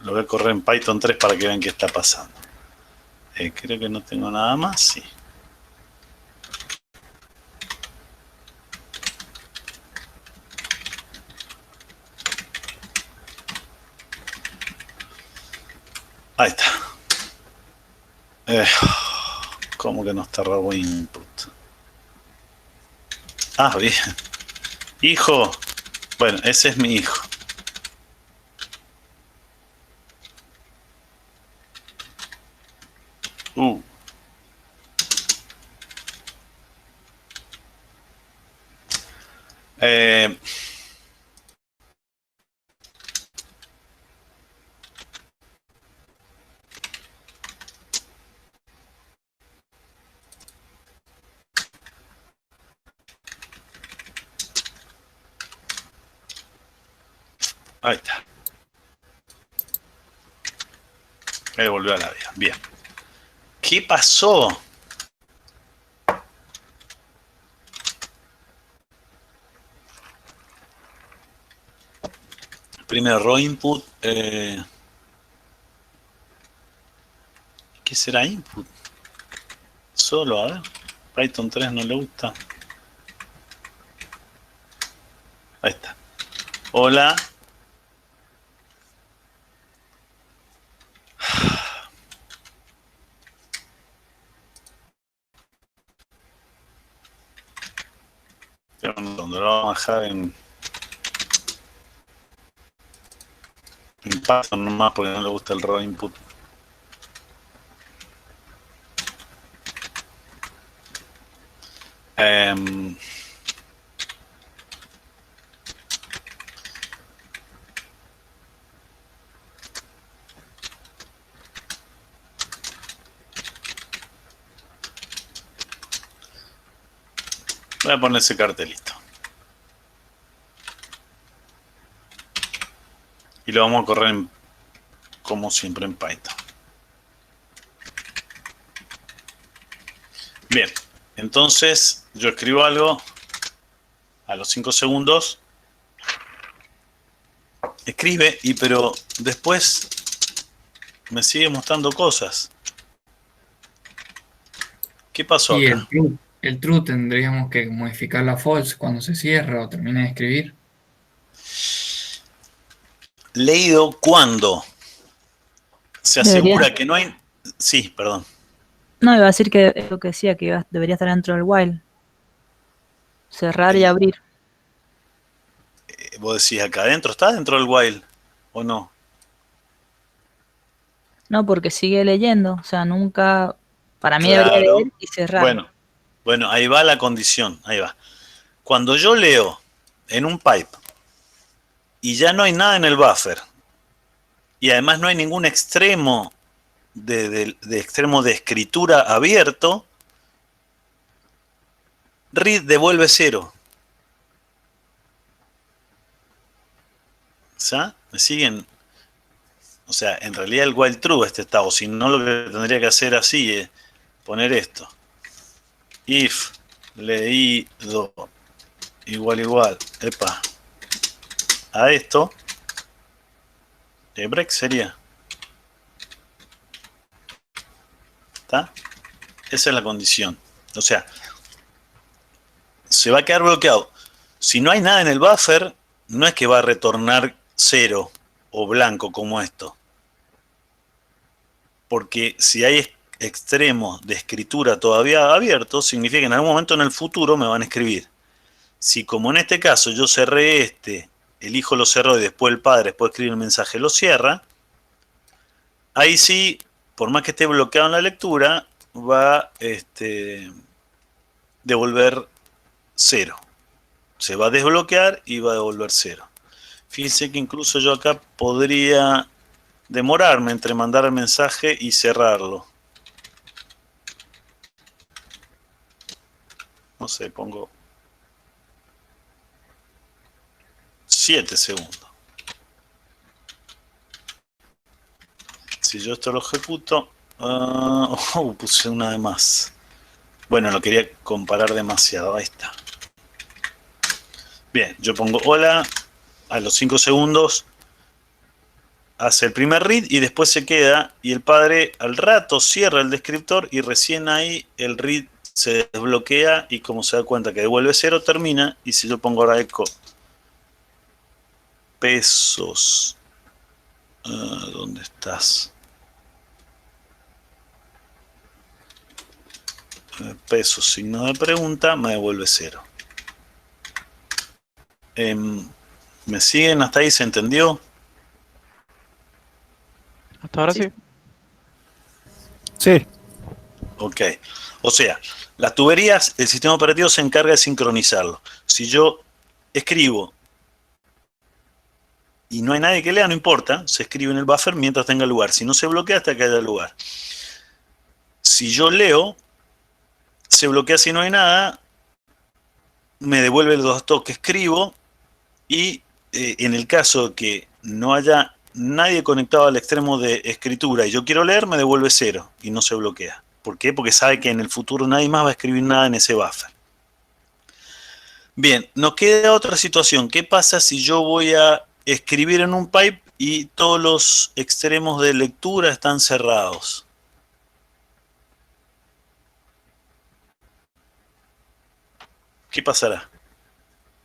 Lo voy a correr en Python 3 para que vean qué está pasando. Creo que no tengo nada más. Sí. Ahí está. ¿Cómo que no está rabo input? Ah, bien. Hijo. Bueno, ese es mi hijo. Uh. Ahí está. Ahí volvió a la vida. Bien. ¿Qué pasó? Primero raw input. ¿Qué será input? Solo, a ver. Python 3 no le gusta. Ahí está. Hola. Donde lo vamos a dejar en Python nomás porque no le gusta el raw input. Voy a poner ese cartelito. Y lo vamos a correr como siempre en Python. Bien, entonces yo escribo algo a los 5 segundos. Escribe, pero después me sigue mostrando cosas. ¿Qué pasó Y acá? el true tendríamos que modificar la false cuando se cierra o termine de escribir. Leído cuando se Debería. asegura que no hay... Sí, perdón. No, iba a decir que es lo que decía, que debería estar dentro del while. Cerrar y abrir. Vos decís acá adentro, ¿está dentro del while o no? No, porque sigue leyendo. O sea, nunca. Para mí debería Claro. leer y cerrar. Bueno, ahí va la condición, ahí va. Cuando yo leo en un pipe y ya no hay nada en el buffer y además no hay ningún extremo de extremo de escritura abierto, read devuelve 0. ¿Sí? ¿Me siguen? O sea, en realidad el while true este estado, si no lo que tendría que hacer así es poner esto. If leído igual, epa, a esto, break sería. ¿Está? Esa es la condición. O sea, se va a quedar bloqueado. Si no hay nada en el buffer, no es que va a retornar 0 o blanco como esto. Porque si hay extremos de escritura todavía abiertos, significa que en algún momento en el futuro me van a escribir. Si como en este caso yo cerré el hijo lo cerró y después el padre, después de escribir el mensaje, lo cierra, ahí sí, por más que esté bloqueado en la lectura, va a devolver 0. Se va a desbloquear y va a devolver 0. Fíjense que incluso yo acá podría demorarme entre mandar el mensaje y cerrarlo. No sé, pongo 7 segundos. Si yo esto lo ejecuto... puse una de más. Bueno, lo quería comparar demasiado. Ahí está. Bien, yo pongo hola. A los 5 segundos hace el primer read y después se queda. Y el padre al rato cierra el descriptor y recién ahí el read se desbloquea y como se da cuenta que devuelve 0, termina. Y si yo pongo ahora eco pesos, ¿dónde estás? Pesos, signo de pregunta, me devuelve 0. ¿Me siguen hasta ahí? ¿Se entendió? Hasta ahora Sí. sí. Sí, Ok. O sea, las tuberías, el sistema operativo se encarga de sincronizarlo. Si yo escribo y no hay nadie que lea, no importa, se escribe en el buffer mientras tenga lugar. Si no se bloquea hasta que haya lugar. Si yo leo, se bloquea si no hay nada, me devuelve los datos que escribo y en el caso de que no haya nadie conectado al extremo de escritura y yo quiero leer, me devuelve 0 y no se bloquea. ¿Por qué? Porque sabe que en el futuro nadie más va a escribir nada en ese buffer. Bien, nos queda otra situación. ¿Qué pasa si yo voy a escribir en un pipe y todos los extremos de lectura están cerrados? ¿Qué pasará?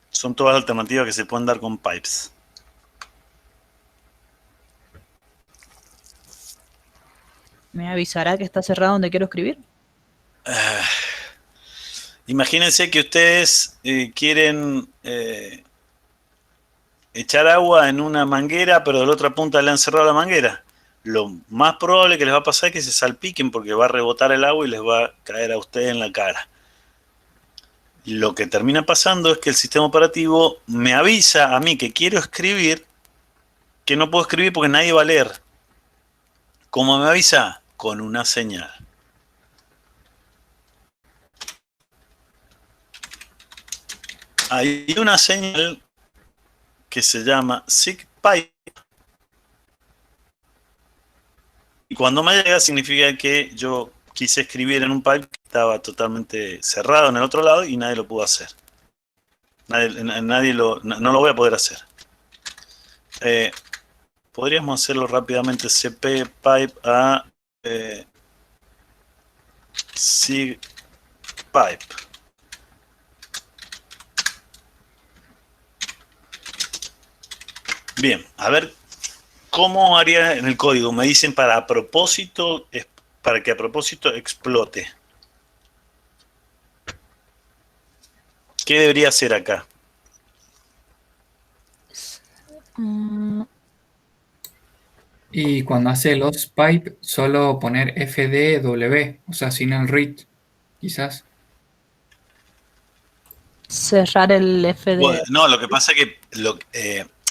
Son todas alternativas que se pueden dar con pipes. ¿Me avisará que está cerrado donde quiero escribir? Imagínense que ustedes quieren echar agua en una manguera, pero de la otra punta le han cerrado la manguera. Lo más probable que les va a pasar es que se salpiquen porque va a rebotar el agua y les va a caer a ustedes en la cara. Lo que termina pasando es que el sistema operativo me avisa a mí que quiero escribir, que no puedo escribir porque nadie va a leer. ¿Cómo me avisa? Con una señal. Hay una señal que se llama SIGPipe. Y cuando me llega significa que yo quise escribir en un pipe que estaba totalmente cerrado en el otro lado y nadie lo pudo hacer. No lo voy a poder hacer. Podríamos hacerlo rápidamente. CP pipe a SIGPipe. Bien, a ver cómo haría en el código. Me dicen para que a propósito explote. ¿Qué debería hacer acá? Y cuando hace los pipe, solo poner fdw, o sea, sin el read, quizás. Cerrar el FD. Bueno, no, lo que pasa es que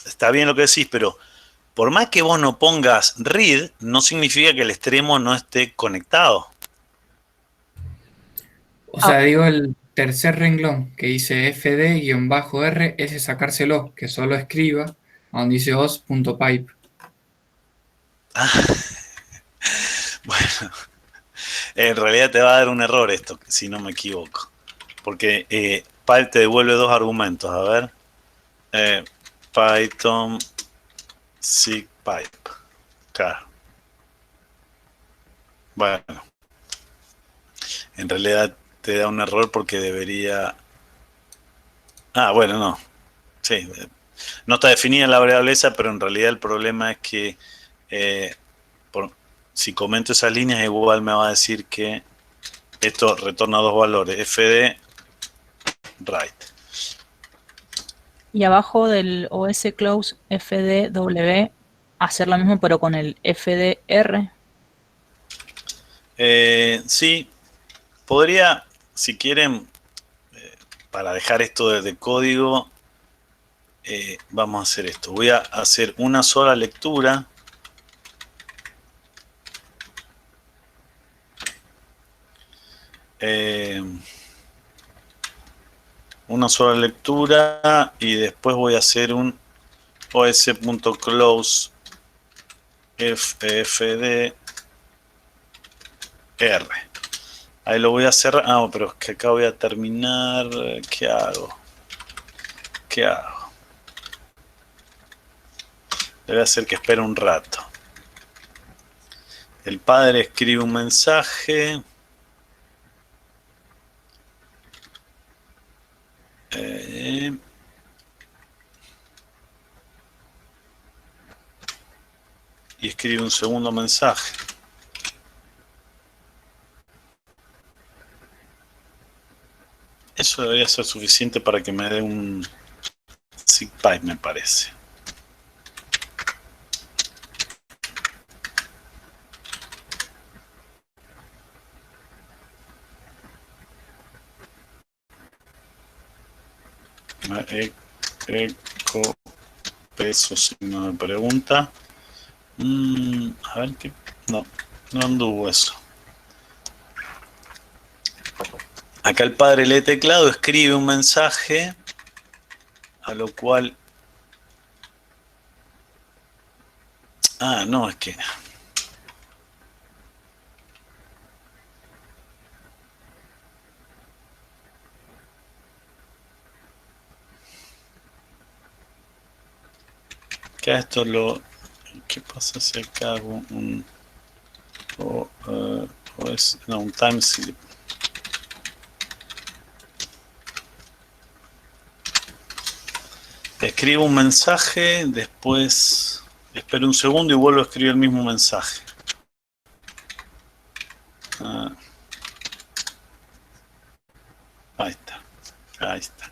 está bien lo que decís, pero por más que vos no pongas read, no significa que el extremo no esté conectado. O sea, digo el tercer renglón que dice fd-r, ese sacárselo, que solo escriba donde dice os.pipe. Bueno, en realidad te va a dar un error esto, si no me equivoco. Porque pipe te devuelve dos argumentos. A ver. Python SIGPipe. Claro. Bueno. En realidad te da un error porque debería... Ah, bueno, no. Sí. No está definida la variable esa, pero en realidad el problema es que si comento esas líneas igual me va a decir que esto retorna dos valores, fd write. Y abajo del OS Close FDW, hacer lo mismo pero con el FDR. Sí, podría, si quieren, para dejar esto de código, vamos a hacer esto. Voy a hacer una sola lectura. Una sola lectura y después voy a hacer un os.close fdr. Ahí lo voy a cerrar. Ah, pero es que acá voy a terminar. ¿Qué hago? ¿Qué hago? Le voy a hacer que espere un rato. El padre escribe un mensaje. Y escribe un segundo mensaje. Eso debería ser suficiente para que me dé un SigPipe, me parece. Eco peso signo de pregunta. A ver qué. No anduvo eso. Acá el padre lee teclado, escribe un mensaje, a lo cual. Ah, no, es que. Acá esto lo. ¿Qué pasa si acá hago un. un timeslip? Escribo un mensaje, después espero un segundo y vuelvo a escribir el mismo mensaje. Ahí está. Ahí está.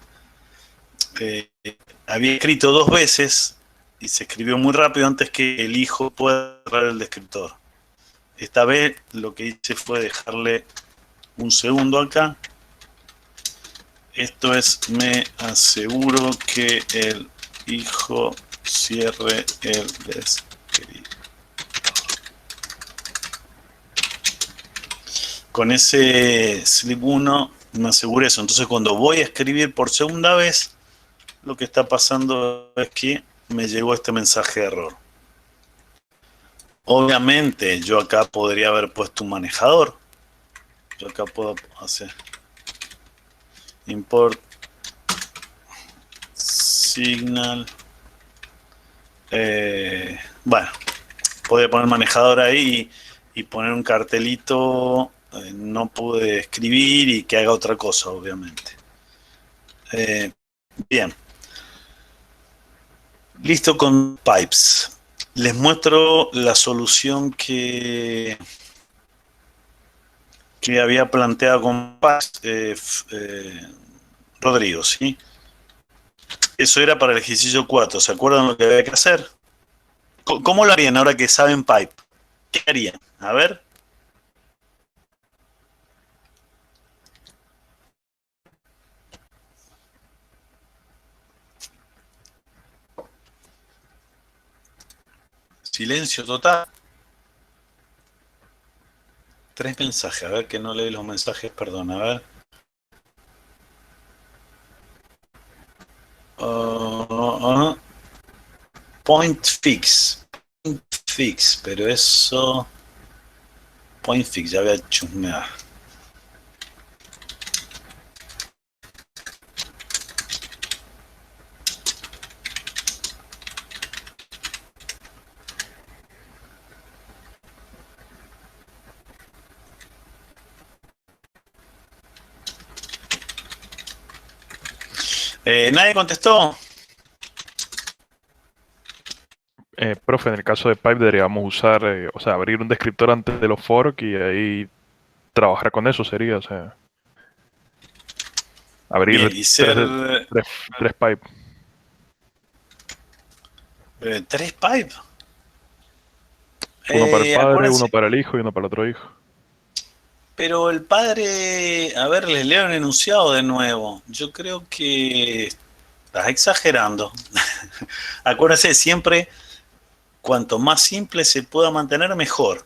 Había escrito 2 veces y se escribió muy rápido antes que el hijo pueda cerrar el descriptor. Esta vez lo que hice fue dejarle un segundo acá. Esto es, me aseguro que el hijo cierre el descriptor. Con ese slip 1 me aseguré eso. Entonces cuando voy a escribir por segunda vez, lo que está pasando es que me llegó este mensaje de error. Obviamente yo acá podría haber puesto un manejador. Yo acá puedo hacer import signal. Bueno, podría poner manejador ahí y poner un cartelito. No pude escribir y que haga otra cosa, obviamente. Bien. Listo con pipes. Les muestro la solución que había planteado con pipes Rodrigo, ¿sí? Eso era para el ejercicio 4. ¿Se acuerdan lo que había que hacer? ¿Cómo lo harían ahora que saben pipe? ¿Qué harían? A ver. Silencio total. 3 mensajes. A ver que no leí los mensajes, perdón. A ver. Point fix. Point fix. Pero eso. Point fix. Ya había chusmeado. ¿Nadie contestó? Profe, en el caso de Pipe deberíamos usar, o sea, abrir un descriptor antes de los fork y ahí trabajar con eso sería, o sea, abrir Bien, y ser... tres pipe. ¿Tres pipe? Uno para el padre, Acuérdense, uno para el hijo y uno para el otro hijo. pero el padre, a ver, les leo el enunciado de nuevo. Yo creo que estás exagerando. Acuérdense, siempre cuanto más simple se pueda mantener, mejor.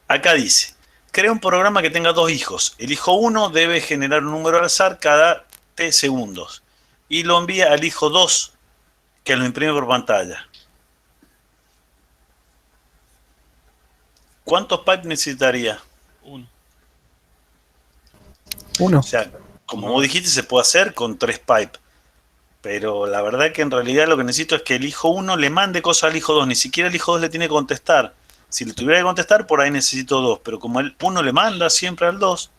Acá dice, crea un programa que tenga dos hijos. El hijo 1 debe generar un número al azar cada t segundos. Y lo envía al hijo 2, que lo imprime por pantalla. ¿Cuántos pipes necesitaría? Uno. Uno. O sea, como vos dijiste, se puede hacer con 3 pipes. Pero la verdad que en realidad lo que necesito es que el hijo 1 le mande cosas al hijo 2. Ni siquiera el hijo 2 le tiene que contestar. Si le tuviera que contestar, por ahí necesito 2. Pero como el 1 le manda siempre al 2,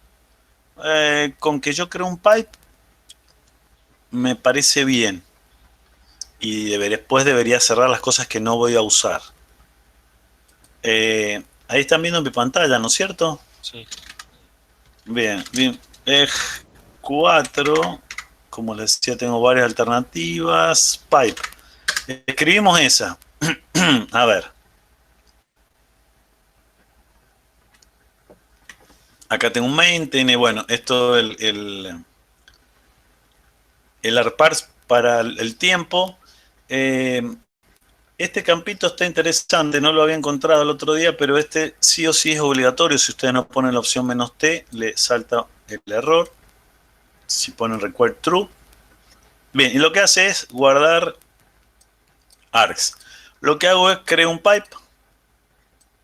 con que yo creo un pipe, me parece bien. Y después debería cerrar las cosas que no voy a usar. Ahí están viendo mi pantalla, ¿no es cierto? Sí. Bien, bien. 4, como les decía, tengo varias alternativas. Pipe. Escribimos esa. A ver. Acá tengo un maintain. Bueno, esto el arparse para el tiempo. Este campito está interesante, no lo había encontrado el otro día, pero este sí o sí es obligatorio. Si ustedes no ponen la opción "-t", le salta el error. Si ponen "require true". Bien, y lo que hace es guardar args. Lo que hago es creo un pipe,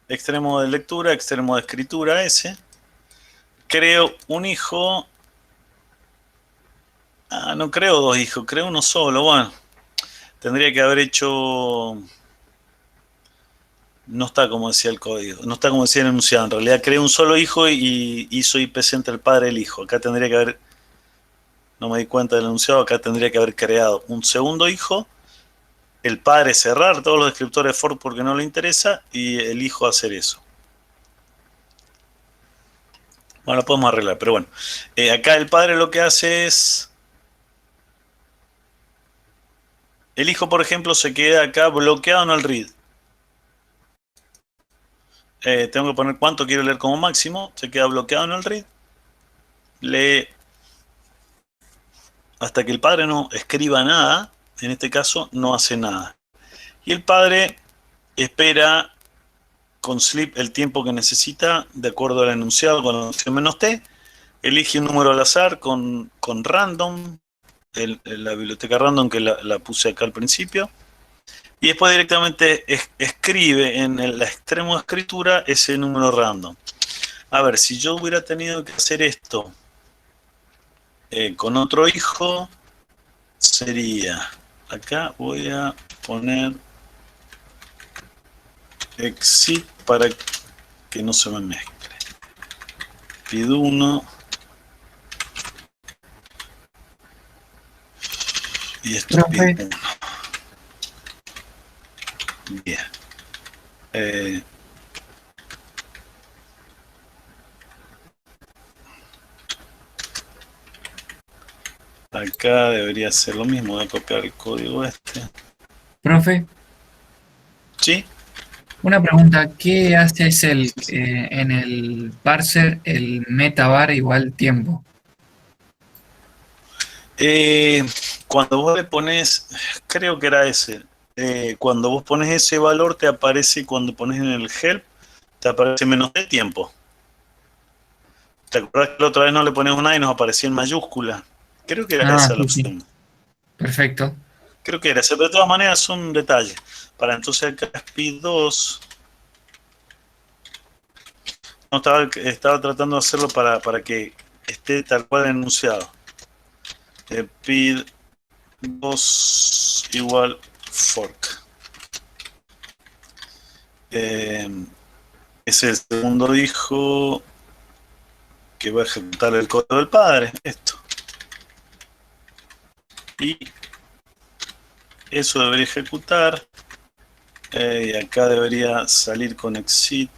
extremo de lectura, extremo de escritura S. Creo un hijo. No creo dos hijos, creo uno solo. Bueno, tendría que haber hecho... No está como decía el código, no está como decía el enunciado. En realidad creé un solo hijo y hizo IPC entre el padre y el hijo. Acá tendría que haber, no me di cuenta del enunciado, acá tendría que haber creado un segundo hijo, el padre cerrar todos los descriptores de for porque no le interesa y el hijo hacer eso. Bueno, lo podemos arreglar, pero bueno. Acá el padre lo que hace es... El hijo, por ejemplo, se queda acá bloqueado en el read. Tengo que poner cuánto quiero leer como máximo. Se queda bloqueado en el read. Lee hasta que el padre no escriba nada. En este caso no hace nada. Y el padre espera con sleep el tiempo que necesita de acuerdo al enunciado con la opción "-t". Elige un número al azar con random. La biblioteca random que la puse acá al principio. Y después directamente escribe en el extremo de escritura ese número random. A ver, si yo hubiera tenido que hacer esto con otro hijo, sería... Acá voy a poner exit para que no se me mezcle. Pido uno. Y esto pido uno. Bien. Acá debería ser lo mismo. Voy a copiar el código este. Profe, ¿Sí? una pregunta. ¿Qué haces en el parser el metavar igual tiempo? Cuando vos le pones, creo que era ese. Cuando vos pones ese valor te aparece, cuando pones en el help, te aparece "-t" tiempo. ¿Te acuerdas que la otra vez no le ponías una y nos aparecía en mayúscula? Creo que era esa la Sí, sí. opción. Perfecto. Creo que era esa, pero de todas maneras son detalles. Para entonces acá speed 2. No, estaba tratando de hacerlo para que esté tal cual enunciado. Speed 2 igual fork. Es el segundo hijo que va a ejecutar el código del padre. Esto. Y eso debería ejecutar. Y acá debería salir con exit.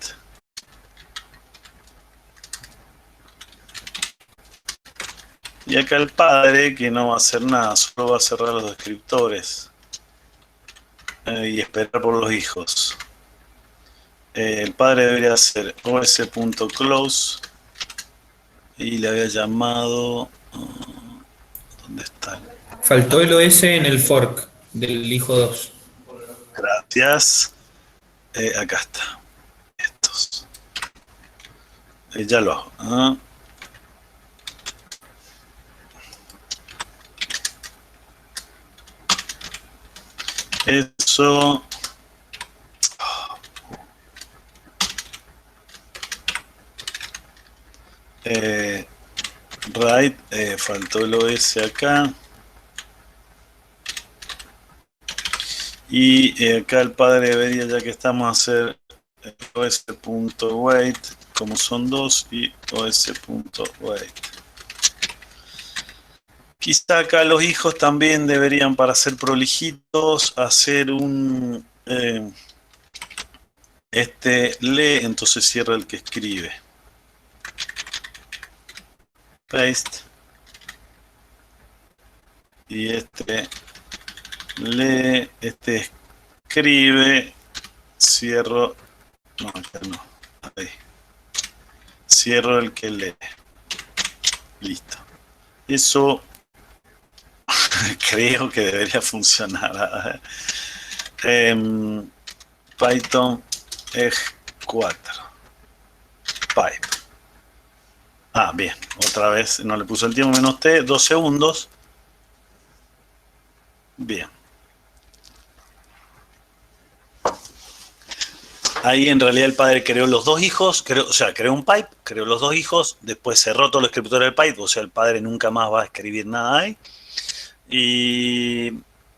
Y acá el padre, que no va a hacer nada, solo va a cerrar los descriptores. y esperar por los hijos. El padre debería hacer os.close y le había llamado... ¿dónde está? Faltó el OS en el fork del hijo 2. Gracias. Acá está. Estos. Ya lo hago. ¿Ah? Eso. Right, faltó el OS acá. Y acá el padre debería, ya que estamos, a hacer os.wait, como son dos, y os.wait. Quizá acá los hijos también deberían, para ser prolijitos, hacer un... lee, entonces cierra el que escribe. Paste. Y lee, escribe, cierro, no, acá no, ahí. Cierro el que lee. Listo. Eso creo que debería funcionar. Python EG4. Pipe. Ah, bien. Otra vez no le puso el tiempo menos T. 2 segundos. Bien. Ahí en realidad el padre creó los dos hijos, creó un pipe, creó los dos hijos, después cerró todo el escritorio del pipe, o sea, el padre nunca más va a escribir nada ahí. Y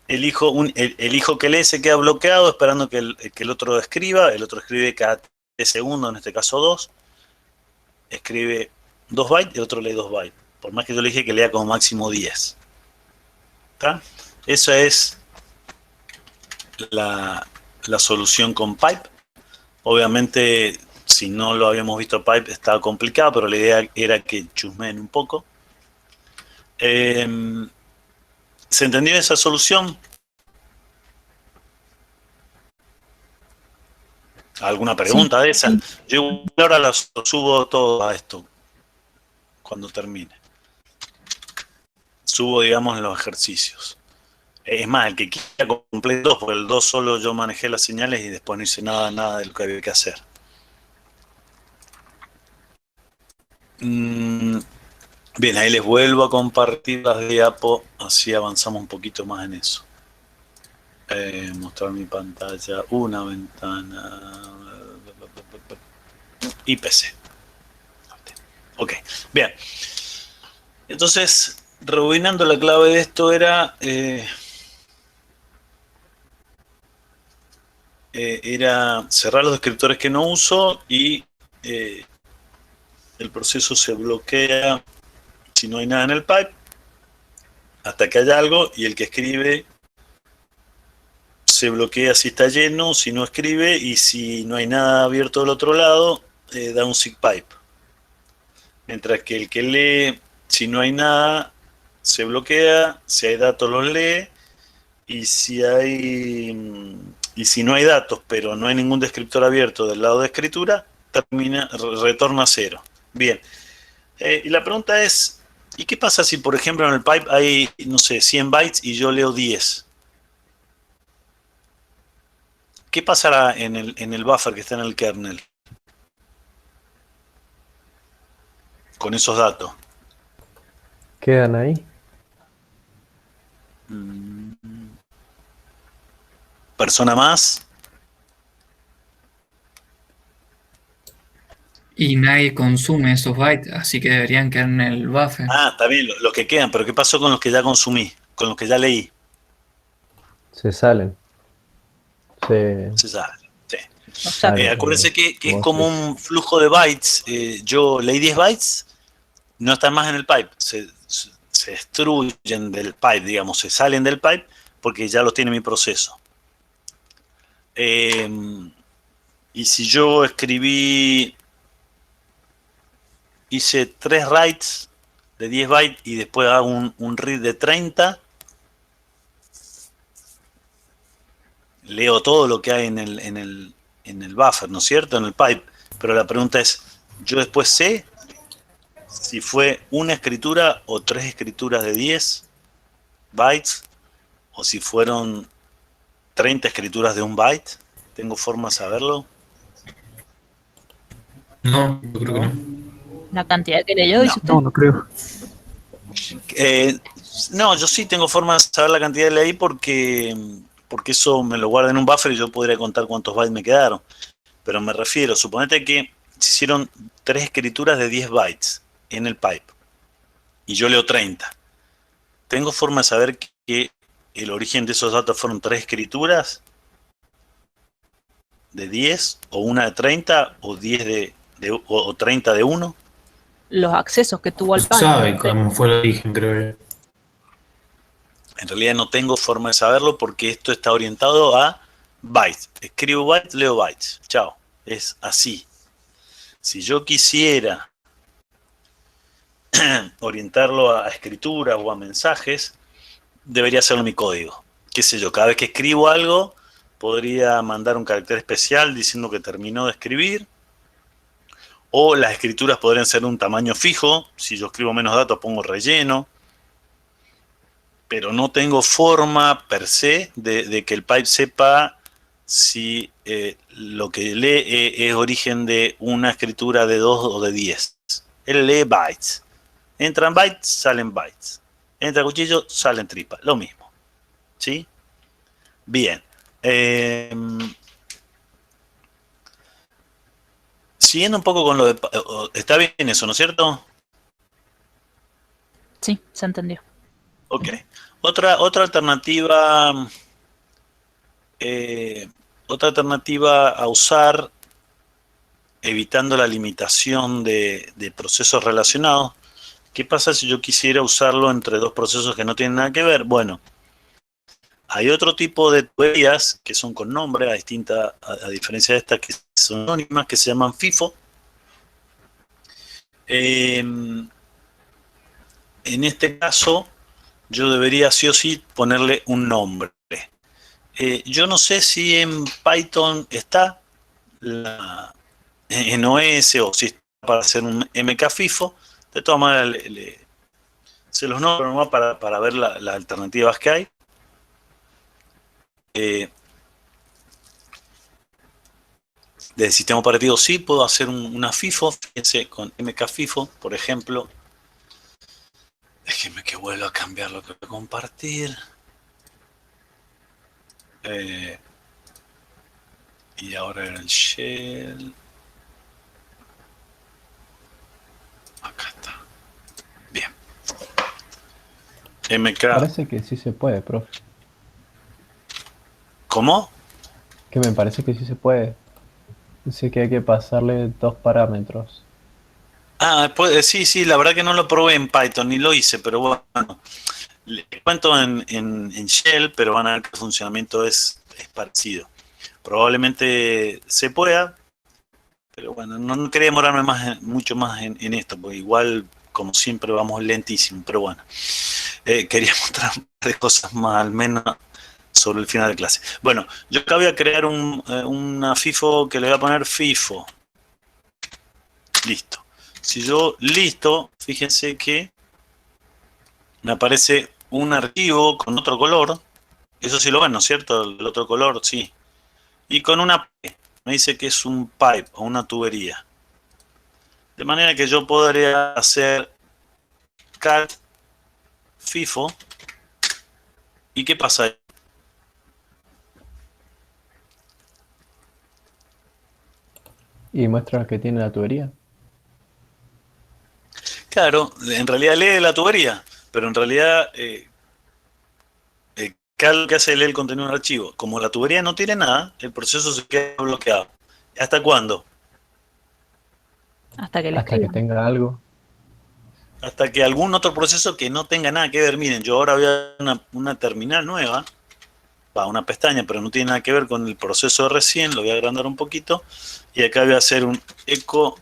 el hijo que lee se queda bloqueado esperando que el otro escriba. El otro escribe cada 3 segundos, en este caso 2. Escribe 2 bytes y el otro lee 2 bytes. Por más que yo le dije que lea como máximo 10. ¿Está? Esa es la solución con pipe. Obviamente, si no lo habíamos visto pipe, estaba complicado, pero la idea era que chusmeen un poco. ¿Se entendió esa solución? ¿Alguna pregunta de esa? Yo ahora lo subo todo a esto cuando termine. Subo, digamos, los ejercicios. Es más, el que quiera completo, porque el 2 solo yo manejé las señales y después no hice nada de lo que había que hacer. Bien, ahí les vuelvo a compartir las diapos, así avanzamos un poquito más en eso. Mostrar mi pantalla, una ventana y PC. Ok, bien. Entonces, rebobinando, la clave de esto era cerrar los descriptores que no uso y el proceso se bloquea si no hay nada en el pipe hasta que haya algo, y el que escribe se bloquea si está lleno, si no escribe, y si no hay nada abierto del otro lado, da un sig pipe. Mientras que el que lee, si no hay nada, se bloquea, si hay datos los lee, y si no hay datos, pero no hay ningún descriptor abierto del lado de escritura, retorna 0. Bien. Y la pregunta es, ¿y qué pasa si, por ejemplo, en el pipe hay, no sé, 100 bytes y yo leo 10? ¿Qué pasará en el buffer que está en el kernel con esos datos? Quedan ahí. ¿Persona más? Y nadie consume esos bytes, así que deberían quedar en el buffer. Ah, está bien, los que quedan, pero ¿qué pasó con los que ya consumí? Con los que ya leí. Se salen. Se sabe. Sí. O sea, Acuérdense que es como un flujo de bytes. Yo leí 10 bytes, no están más en el pipe. Se destruyen del pipe, digamos, se salen del pipe porque ya los tiene mi proceso. Y si yo hice 3 writes de 10 bytes y después hago un read de 30, leo todo lo que hay en el buffer, ¿no es cierto? En el pipe. Pero la pregunta es, ¿yo después sé si fue una escritura o 3 escrituras de 10 bytes? ¿O si fueron 30 escrituras de 1 byte? ¿Tengo forma de saberlo? No, yo creo que no. La cantidad que leyó, dice usted. No, no creo. No, yo sí tengo forma de saber la cantidad de leí porque eso me lo guarda en un buffer y yo podría contar cuántos bytes me quedaron. Pero me refiero, suponete que se hicieron 3 escrituras de 10 bytes en el pipe y yo leo 30. ¿Tengo forma de saber que el origen de esos datos fueron 3 escrituras de 10 o una de 30 o 10 o 30 de 1? Los accesos que tuvo al No pipe. sabe cómo fue el origen, creo yo. En realidad no tengo forma de saberlo porque esto está orientado a bytes. Escribo bytes, leo bytes. Chao. Es así. Si yo quisiera orientarlo a escrituras o a mensajes, debería hacerlo mi código. Qué sé yo, cada vez que escribo algo, podría mandar un carácter especial diciendo que terminó de escribir. O las escrituras podrían ser un tamaño fijo. Si yo escribo menos datos, pongo relleno. Pero no tengo forma per se de que el pipe sepa si lo que lee es origen de una escritura de 2 o de 10. Él lee bytes. Entran bytes, salen bytes. Entra cuchillo, salen tripa. Lo mismo. ¿Sí? Bien. Siguiendo un poco con lo de... Está bien eso, ¿no es cierto? Sí, se entendió. Ok. Otra alternativa... otra alternativa a usar, evitando la limitación de procesos relacionados. ¿Qué pasa si yo quisiera usarlo entre 2 procesos que no tienen nada que ver? Bueno, hay otro tipo de tuberías que son con nombre, a diferencia de estas que son anónimas, que se llaman FIFO. En este caso, yo debería sí o sí ponerle un nombre. Yo no sé si en Python está en OS o si está para hacer un MK-FIFO. De todas maneras, se los nombro nomás para ver las alternativas que hay. Del sistema operativo sí puedo hacer una FIFO. Fíjense, con MK-FIFO, por ejemplo. Déjenme que vuelva a cambiar lo que voy a compartir. Y ahora era el shell. Acá está. Bien. MK. Parece que sí se puede, profe. ¿Cómo? Que me parece que sí se puede. Dice que hay que pasarle 2 parámetros. Sí, la verdad que no lo probé en Python ni lo hice, pero bueno. Les cuento en Shell, pero van a ver que el funcionamiento es parecido. Probablemente se pueda, pero bueno, no quería demorarme mucho más en esto, porque igual, como siempre, vamos lentísimo, pero bueno. Quería mostrar un par de cosas más, al menos, sobre el final de clase. Bueno, yo acá voy a crear una FIFO que le voy a poner FIFO. Listo. Si yo listo, fíjense que me aparece un archivo con otro color. Eso sí lo ven, ¿no es cierto? El otro color, sí. Y con una P. Me dice que es un pipe o una tubería. De manera que yo podría hacer cat FIFO. ¿Y qué pasa ahí? Y muestra que tiene la tubería. Claro, en realidad lee la tubería, pero en realidad cat lo que hace es leer el contenido del archivo. Como la tubería no tiene nada, el proceso se queda bloqueado. ¿Hasta cuándo? Hasta que le Hasta que escriban. tenga algo. Hasta que algún otro proceso que no tenga nada que ver. Miren, yo ahora voy a una terminal nueva, una pestaña, pero no tiene nada que ver con el proceso de recién. Lo voy a agrandar un poquito. Y acá voy a hacer un eco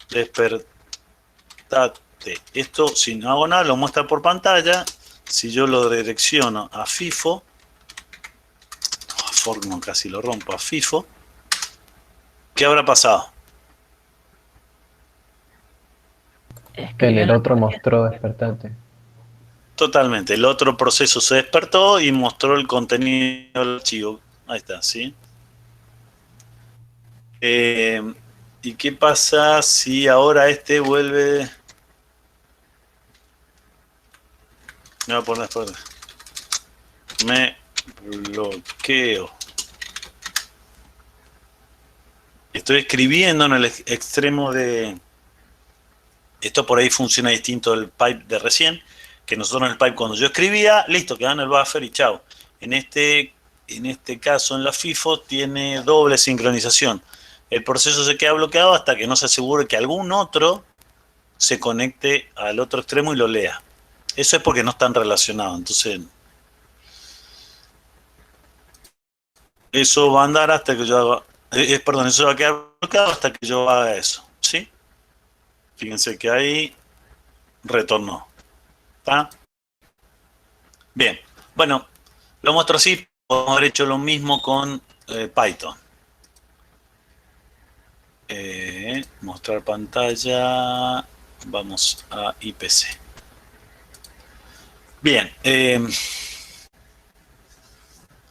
despertate. Esto, si no hago nada, lo muestra por pantalla. Si yo lo direcciono a FIFO, fork no, casi lo rompo, a FIFO. ¿Qué habrá pasado? Que el otro mostró despertante. Totalmente. El otro proceso se despertó y mostró el contenido del archivo. Ahí está, ¿sí? ¿Y qué pasa si ahora este vuelve? Me voy a poner fuerte. Me bloqueo. Estoy escribiendo en el extremo de... Esto por ahí funciona distinto del pipe de recién, que nosotros en el pipe cuando yo escribía, listo, quedaba en el buffer y chao. En este caso, en la FIFO, tiene doble sincronización. El proceso se queda bloqueado hasta que no se asegure que algún otro se conecte al otro extremo y lo lea. Eso es porque no están relacionados. Entonces, eso va a andar hasta que yo haga... perdón, eso va a quedar bloqueado hasta que yo haga eso. ¿Sí? Fíjense que ahí retornó. ¿Está? Bien. Bueno, lo muestro así. Podemos haber hecho lo mismo con Python. Mostrar pantalla. Vamos a IPC. Bien.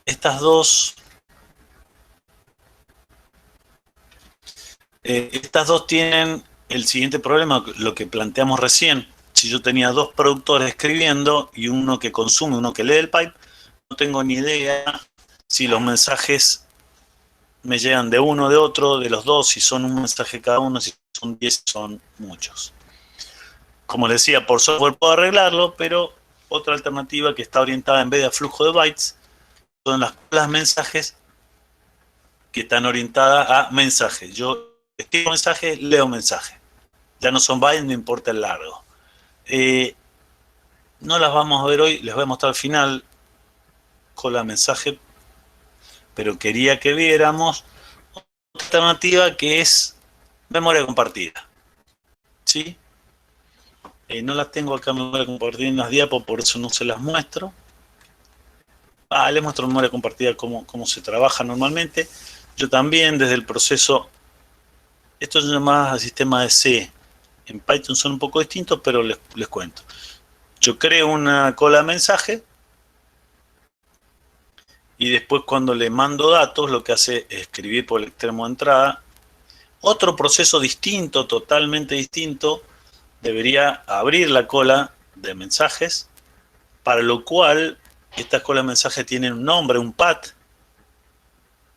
Estas dos tienen el siguiente problema, lo que planteamos recién. Si yo tenía dos productores escribiendo y uno que consume, uno que lee el pipe, no tengo ni idea si los mensajes me llegan de uno, de otro, de los dos, si son un mensaje cada uno, si son 10, son muchos. Como les decía, por software puedo arreglarlo, pero otra alternativa que está orientada en vez de a flujo de bytes son las mensajes que están orientadas a mensajes. Yo escribo mensaje, leo mensaje. Ya no son bytes, no importa el largo. No las vamos a ver hoy, les voy a mostrar al final con la mensaje, pero quería que viéramos otra alternativa que es memoria compartida. ¿Sí? No las tengo acá en memoria compartida en las diapos, por eso no se las muestro. Les muestro memoria compartida cómo se trabaja normalmente. Yo también desde el proceso, esto se llama sistema de C. En Python son un poco distintos, pero les cuento. Yo creo una cola de mensaje y después cuando le mando datos lo que hace es escribir por el extremo de entrada. Otro proceso distinto, totalmente distinto, debería abrir la cola de mensajes, para lo cual estas colas de mensajes tienen un nombre, un path.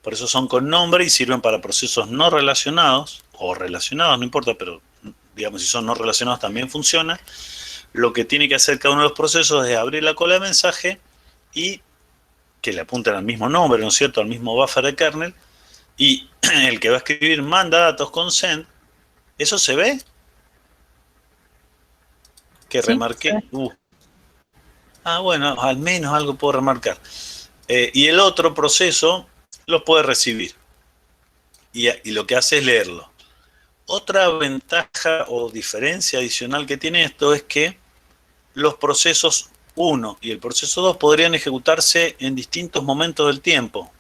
Por eso son con nombre y sirven para procesos no relacionados, o relacionados, no importa, pero digamos si son no relacionados también funciona. Lo que tiene que hacer cada uno de los procesos es abrir la cola de mensaje y que le apunten al mismo nombre, ¿no es cierto?, al mismo buffer de kernel, y el que va a escribir manda datos con send. ¿Eso se ve? Que Sí, remarqué. Bueno, al menos algo puedo remarcar. Y el otro proceso lo puede recibir. Y lo que hace es leerlo. Otra ventaja o diferencia adicional que tiene esto es que los procesos 1 y el proceso 2 podrían ejecutarse en distintos momentos del tiempo,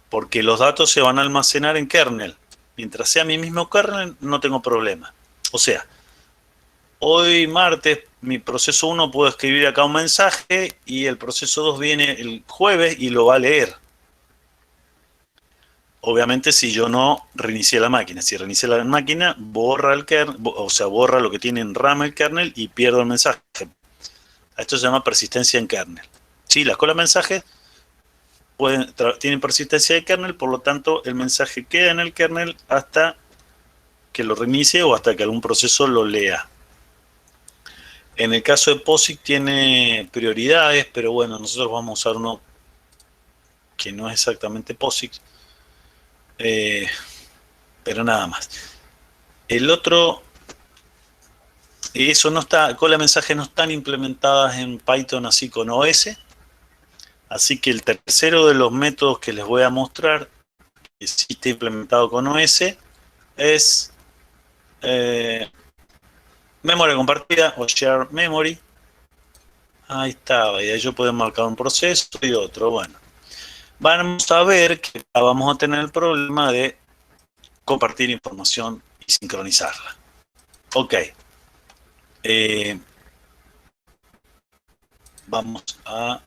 porque los datos se van a almacenar en kernel. Mientras sea mi mismo kernel, no tengo problema. O sea, hoy martes, mi proceso 1 puedo escribir acá un mensaje y el proceso 2 viene el jueves y lo va a leer. Obviamente si yo no reinicié la máquina. Si reinicié la máquina, borra el kernel, o sea, borra lo que tiene en RAM el kernel y pierdo el mensaje. Esto se llama persistencia en kernel. Sí, las colas de mensajes tienen persistencia de kernel, por lo tanto el mensaje queda en el kernel hasta que lo reinicie o hasta que algún proceso lo lea. En el caso de POSIX tiene prioridades, pero bueno, nosotros vamos a usar uno que no es exactamente POSIX. Pero nada más. El otro, eso no está, cola de mensaje no están implementadas en Python así con OS. Así que el tercero de los métodos que les voy a mostrar, que sí está implementado con OS, es memoria compartida o share memory. Ahí estaba, y ahí yo puedo marcar un proceso y otro. Bueno, vamos a ver que vamos a tener el problema de compartir información y sincronizarla. Ok. Vamos a...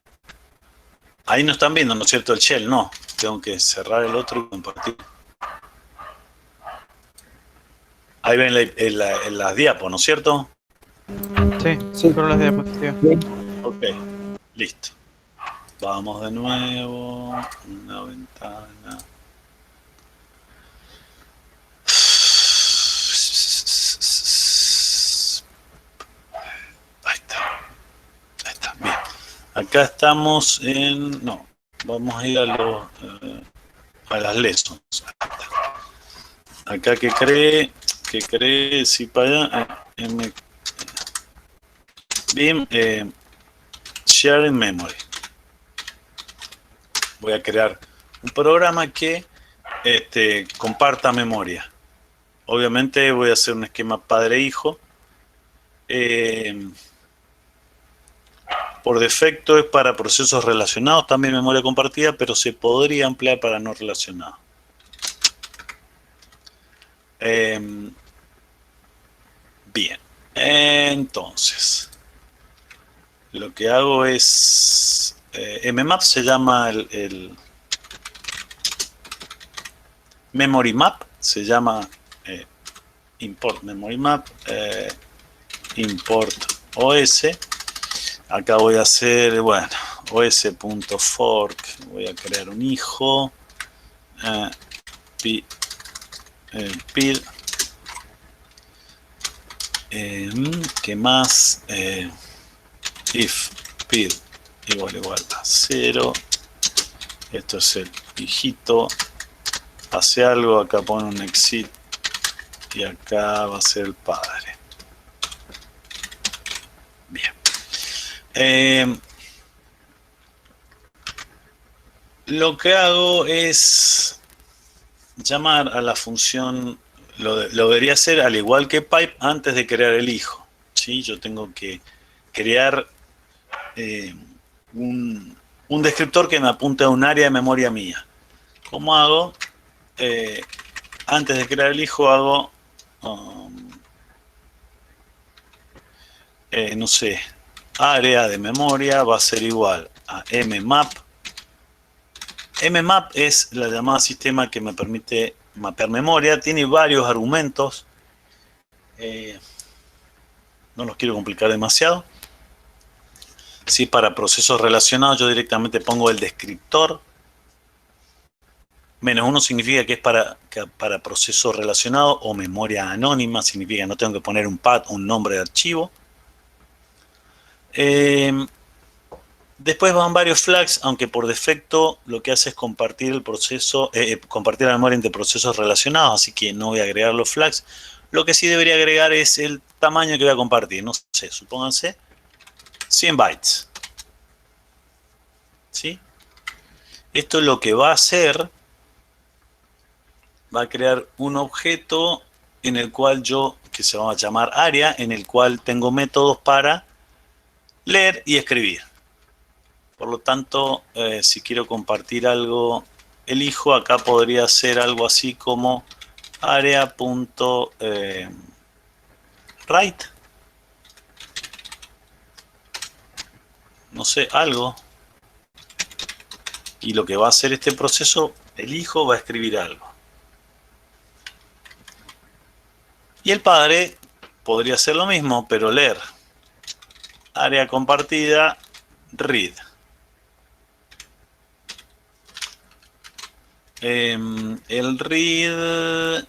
Ahí no están viendo, ¿no es cierto? El shell, no. Tengo que cerrar el otro y compartir. Ahí ven las diapos, ¿no es cierto? Sí, Sí. solo las diapositivas. Ok, listo. Vamos de nuevo. Una ventana. Ahí está. Ahí está, bien. Acá estamos en... No, vamos a ir a los... a las lessons. Acá que cree, si para allá, BIM, Sharing Memory. Voy a crear un programa que comparta memoria. Obviamente voy a hacer un esquema padre-hijo. Por defecto es para procesos relacionados, también memoria compartida, pero se podría emplear para no relacionados. Bien, entonces lo que hago es mmap se llama el memory map, se llama import memory map, import os. Acá voy a hacer, bueno, os.fork, voy a crear un hijo, pid, ¿qué más? If pid igual a 0, esto es el hijito, hace algo, acá pone un exit y acá va a ser el padre. Bien. Lo que hago es llamar a la función, lo debería hacer al igual que pipe antes de crear el hijo, ¿sí? Yo tengo que crear un descriptor que me apunte a un área de memoria mía. ¿Cómo hago? Antes de crear el hijo hago, no sé, área de memoria va a ser igual a mmap. Mmap es la llamada sistema que me permite mapear memoria. Tiene varios argumentos. No los quiero complicar demasiado. Si para procesos relacionados yo directamente pongo el descriptor. -1 significa que es para procesos relacionados, o memoria anónima significa que no tengo que poner un path o un nombre de archivo. Después van varios flags, aunque por defecto lo que hace es compartir el proceso, compartir la memoria entre procesos relacionados, así que no voy a agregar los flags. Lo que sí debería agregar es el tamaño que voy a compartir. No sé, supónganse 100 bytes. ¿Sí? Esto es lo que va a hacer. Va a crear un objeto en el cual que se va a llamar área, en el cual tengo métodos para leer y escribir. Por lo tanto, si quiero compartir algo, el hijo, acá podría ser algo así como area.write. No sé, algo. Y lo que va a hacer este proceso, el hijo va a escribir algo. Y el padre podría hacer lo mismo, pero leer. Área compartida, read. El read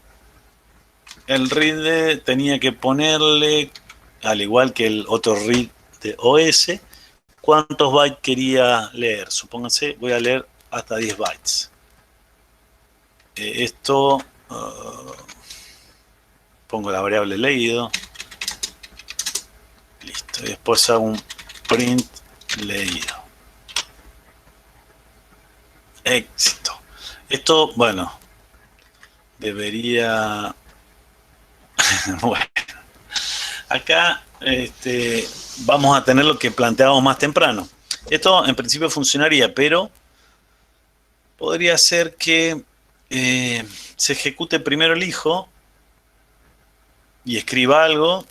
tenía que ponerle, al igual que el otro read de OS, cuántos bytes quería leer. Supónganse, voy a leer hasta 10 bytes. Esto, pongo la variable leído. Listo. Y después hago un print leído. Éxito. Esto, bueno, debería... bueno, acá vamos a tener lo que planteábamos más temprano. Esto en principio funcionaría, pero podría ser que se ejecute primero el hijo y escriba algo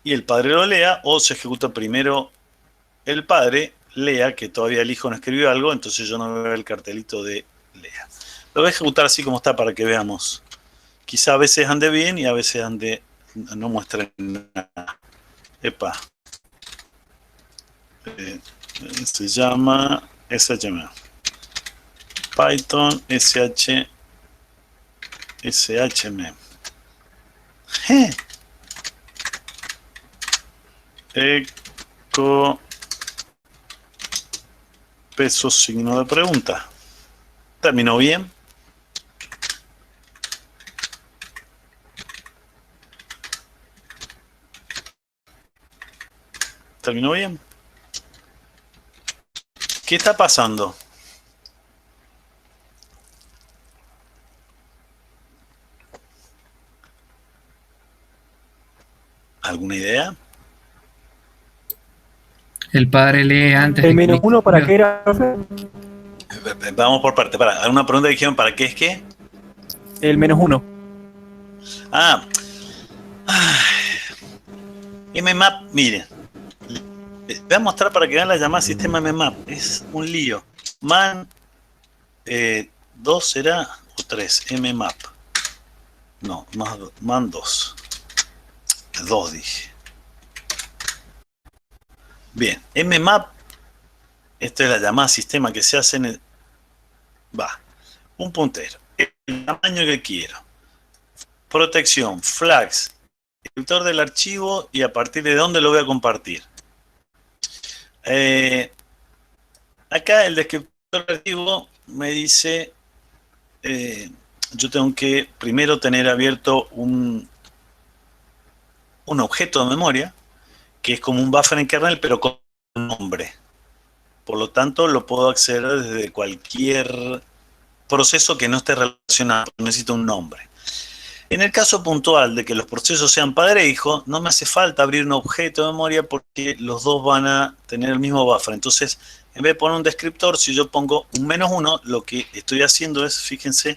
y el padre lo lea, o se ejecuta primero el padre, lea, que todavía el hijo no escribió algo, entonces yo no veo el cartelito de lea. Lo voy a ejecutar así como está para que veamos. Quizá a veces ande bien y a veces ande no muestre nada. Epa. Se llama SHM. Python SHM. Eco peso signo de pregunta. ¿Terminó bien? ¿Terminó bien? ¿Qué está pasando? ¿Alguna idea? El padre lee antes ¿El de que el menos hijo uno para qué escriba. era? Vamos por parte. Para, ¿alguna pregunta que dijeron para qué es qué? El menos uno. Ah. Mmap, miren. Les voy a mostrar para que vean la llamada sistema Mmap. Es un lío. Man 2 será o 3. Mmap. No, man 2. 2 dije. Bien, mmap, esta es la llamada sistema que se hace en el... Va, un puntero, el tamaño que quiero, protección, flags, descriptor del archivo y a partir de dónde lo voy a compartir. Acá el descriptor del archivo me dice, yo tengo que primero tener abierto un objeto de memoria, que es como un buffer en kernel, pero con un nombre. Por lo tanto, lo puedo acceder desde cualquier proceso que no esté relacionado. Necesito un nombre. En el caso puntual de que los procesos sean padre e hijo, no me hace falta abrir un objeto de memoria porque los dos van a tener el mismo buffer. Entonces, en vez de poner un descriptor, si yo pongo un -1, lo que estoy haciendo es, fíjense,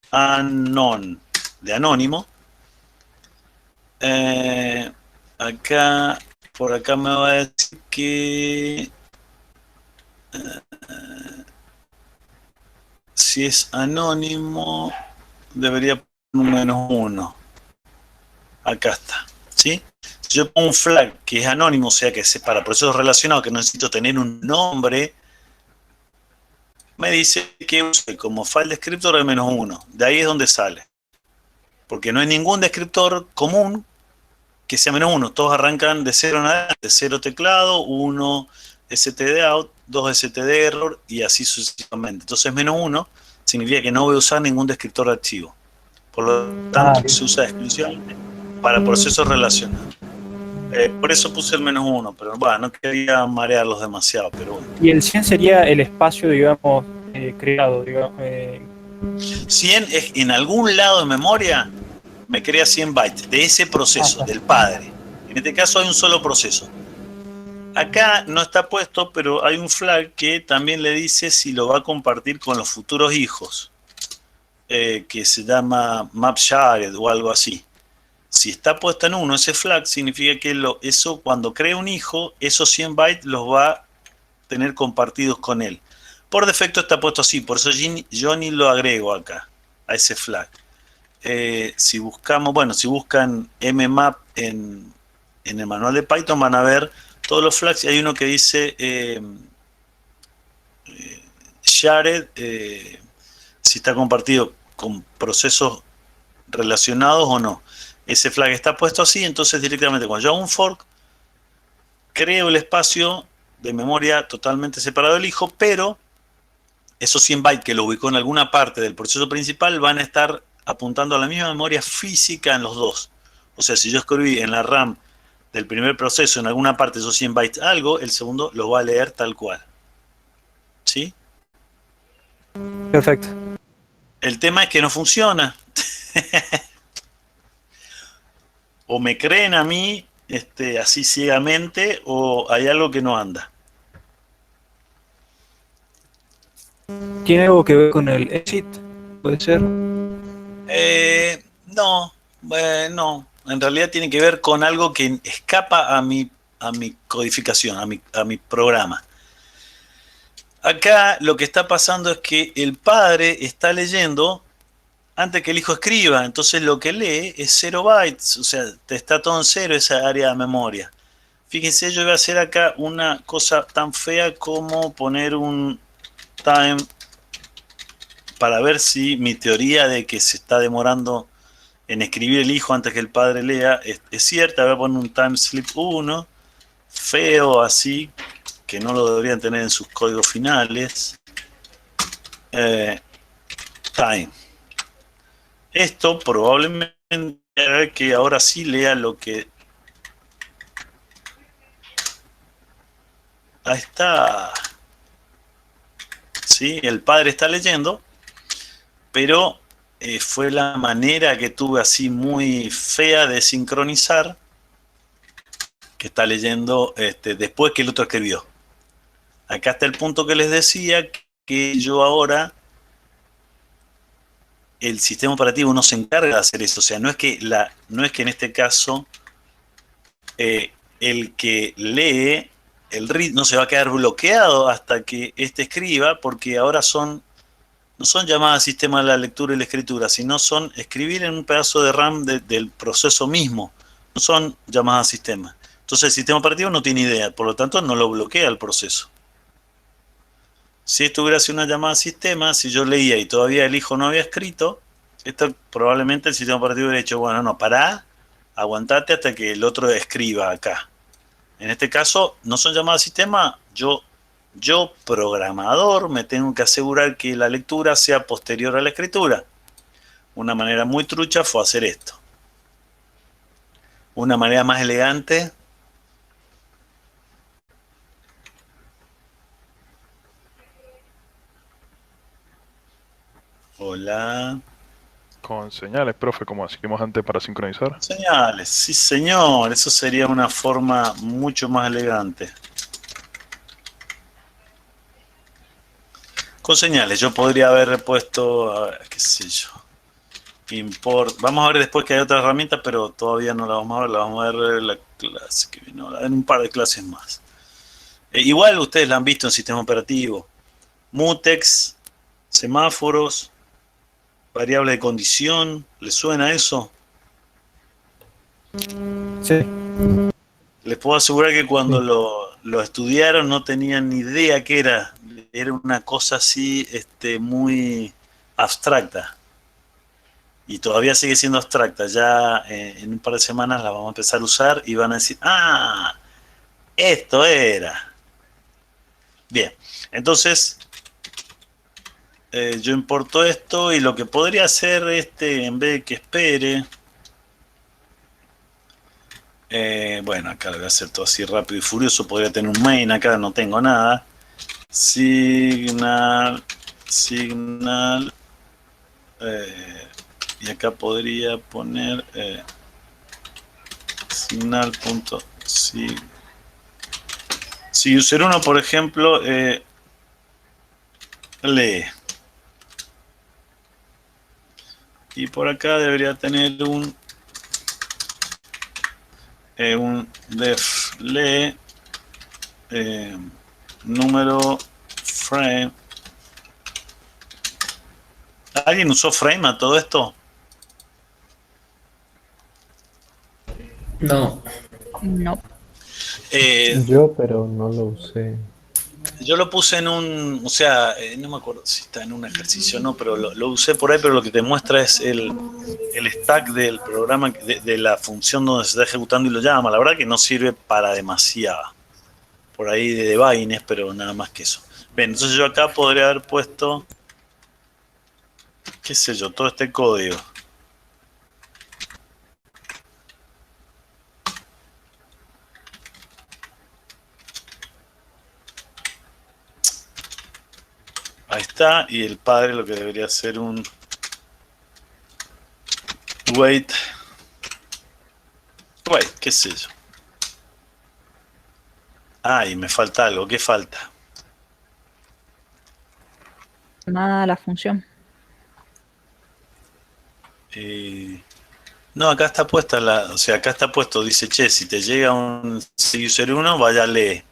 anon, de anónimo. Acá, por acá me va a decir que si es anónimo debería poner un -1. Acá está, ¿sí? Si yo pongo un flag que es anónimo, o sea que es para procesos relacionados, que no necesito tener un nombre, me dice que use como file descriptor de -1. De ahí es donde sale. Porque no hay ningún descriptor común que sea -1. Todos arrancan de 0 en adelante. 0 teclado, 1 stdout, 2 stderror y así sucesivamente. Entonces -1 significa que no voy a usar ningún descriptor de archivo. Por lo tanto, se usa exclusivamente para procesos relacionados. Por eso puse el -1, pero bueno, no quería marearlos demasiado, pero bueno. Y el 100 sería el espacio, digamos, creado, digamos. 100 es en algún lado de memoria, me crea 100 bytes de ese proceso, del padre. En este caso hay un solo proceso. Acá no está puesto, pero hay un flag que también le dice si lo va a compartir con los futuros hijos, que se llama map shared o algo así. Si está puesta en 1 ese flag, significa que eso cuando cree un hijo, esos 100 bytes los va a tener compartidos con él. Por defecto está puesto así, por eso yo ni lo agrego acá, a ese flag. Si buscamos, bueno, si buscan mmap en el manual de Python van a ver todos los flags y hay uno que dice shared, si está compartido con procesos relacionados o no. Ese flag está puesto así, entonces directamente cuando yo hago un fork, creo el espacio de memoria totalmente separado del hijo, pero esos 100 bytes que lo ubicó en alguna parte del proceso principal van a estar apuntando a la misma memoria física en los dos. O sea, si yo escribí en la RAM del primer proceso en alguna parte esos 100 bytes algo, el segundo lo va a leer tal cual. ¿Sí? Perfecto. El tema es que no funciona. O me creen a mí así ciegamente o hay algo que no anda. ¿Tiene algo que ver con el exit? ¿Puede ser? No, no. En realidad tiene que ver con algo que escapa a mi codificación, a mi programa. Acá lo que está pasando es que el padre está leyendo antes que el hijo escriba, entonces lo que lee es 0 bytes, o sea, está todo en cero esa área de memoria. Fíjense, yo voy a hacer acá una cosa tan fea como poner un time para ver si mi teoría de que se está demorando en escribir el hijo antes que el padre lea es cierta. Voy a poner un time slip 1, feo así, que no lo deberían tener en sus códigos finales. Time. Esto probablemente hará que ahora sí lea lo que... Ahí está. Sí, el padre está leyendo, pero fue la manera que tuve así muy fea de sincronizar, que está leyendo después que el otro escribió. Acá está el punto que les decía, que yo ahora, el sistema operativo no se encarga de hacer eso. O sea, no es que en este caso el que lee el read no se va a quedar bloqueado hasta que este escriba, porque ahora no son llamadas sistema de la lectura y la escritura, sino son escribir en un pedazo de RAM del proceso mismo. No son llamadas a sistema. Entonces el sistema operativo no tiene idea, por lo tanto no lo bloquea el proceso. Si esto hubiera sido una llamada a sistema, si yo leía y todavía el hijo no había escrito, esto probablemente el sistema operativo hubiera dicho, bueno, no, pará, aguantate hasta que el otro escriba acá. En este caso, no son llamadas a sistema, yo programador me tengo que asegurar que la lectura sea posterior a la escritura. Una manera muy trucha fue hacer esto. Una manera más elegante. Hola. Con señales, profe, como hacíamos antes para sincronizar. Señales, sí señor, eso sería una forma mucho más elegante. Con señales, yo podría haber puesto, a ver, qué sé yo, import. Vamos a ver después que hay otras herramientas, pero todavía no la vamos a ver, la vamos a ver en la clase que vino, en un par de clases más. Igual ustedes la han visto en sistema operativo. Mutex, semáforos, variable de condición, ¿les suena eso? Sí. Les puedo asegurar que cuando Sí. lo estudiaron no tenían ni idea qué era. Era una cosa así muy abstracta. Y todavía sigue siendo abstracta. Ya en un par de semanas la vamos a empezar a usar y van a decir, ah, esto era. Bien, entonces yo importo esto y lo que podría hacer en vez de que espere... bueno, acá lo voy a hacer todo así rápido y furioso. Podría tener un main, acá no tengo nada. Signal. Y acá podría poner signal.sig. Si user 1, por ejemplo, lee. Y por acá debería tener un def lee número frame. ¿Alguien usó frame a todo esto? No, No. Yo, pero no lo usé. Yo lo puse en o sea, no me acuerdo si está en un ejercicio o no, pero lo usé por ahí, pero lo que te muestra es el stack del programa, de la función donde se está ejecutando y lo llama. La verdad que no sirve para demasiado. Por ahí de debugging, pero nada más que eso. Bien, entonces yo acá podría haber puesto, qué sé yo, todo este código. Ahí está, y el padre lo que debería ser un wait, qué sé yo. Ah, y me falta algo, ¿qué falta? nada la función. No, acá está puesta o sea, acá está puesto, dice, che, si te llega un user 1, vaya lee.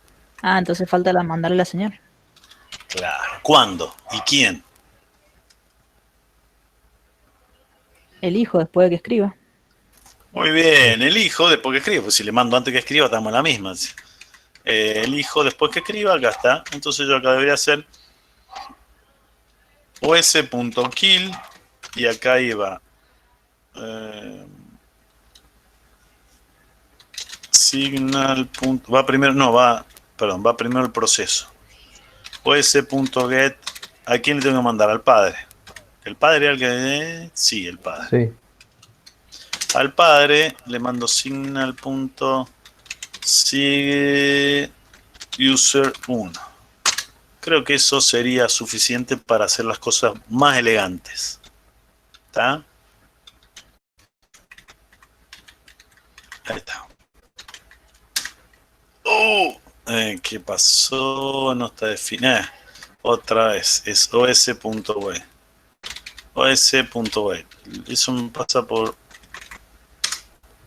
Ah, entonces falta mandarle la señal. Claro. ¿Cuándo? ¿Y quién? El hijo después de que escriba. Muy bien, el hijo después que escriba, pues si le mando antes que escriba, estamos en la misma. El hijo después que escriba, acá está. Entonces yo acá debería hacer os.kill y acá iba signal. Va primero, no, perdón, va primero el proceso. os.get, ¿a quién le tengo que mandar? Al padre. ¿El padre al que? Sí, el padre. Sí. Al padre le mando signal.sigUser1. Creo que eso sería suficiente para hacer las cosas más elegantes. ¿Está? Ahí está. ¿Qué pasó? No está definido. Otra vez. Es os.wait. os.wait. Eso me pasa por...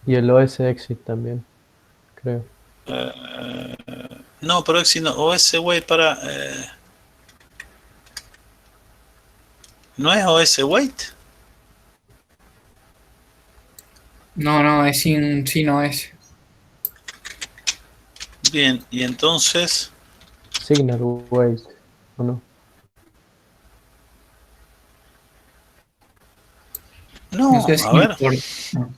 Y el OS exit también, creo. no, pero si no, os.wait para... ¿no es os.wait? No, es sin OS. Bien, y entonces... Signal wait, ¿o no? No No, sé a si ver. no.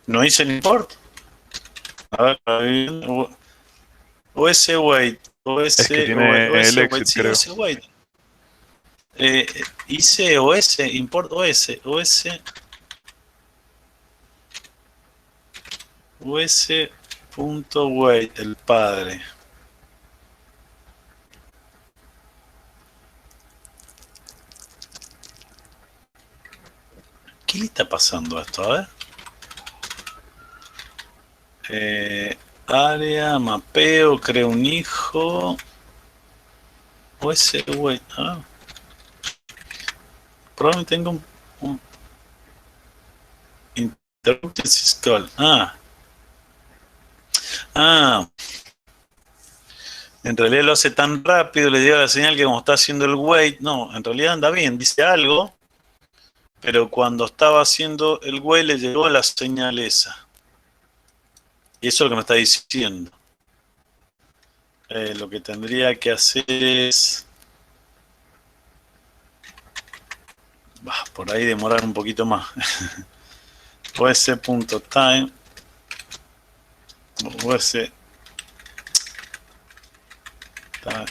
No hice el import. A ver, os.wait. Es que tiene el os.wait. exit, Sí, creo. os.wait. Hice os, import os.wait, el padre. ¿Qué le está pasando a esto? A ver. Área, mapeo, creo un hijo. os.wait. Probablemente tengo un interrupted syscall. En realidad lo hace tan rápido, le llega la señal que como está haciendo el wait, no, en realidad anda bien, dice algo, pero cuando estaba haciendo el wait le llegó la señal esa. Y eso es lo que me está diciendo. Lo que tendría que hacer es... por ahí demorar un poquito más. os.time os...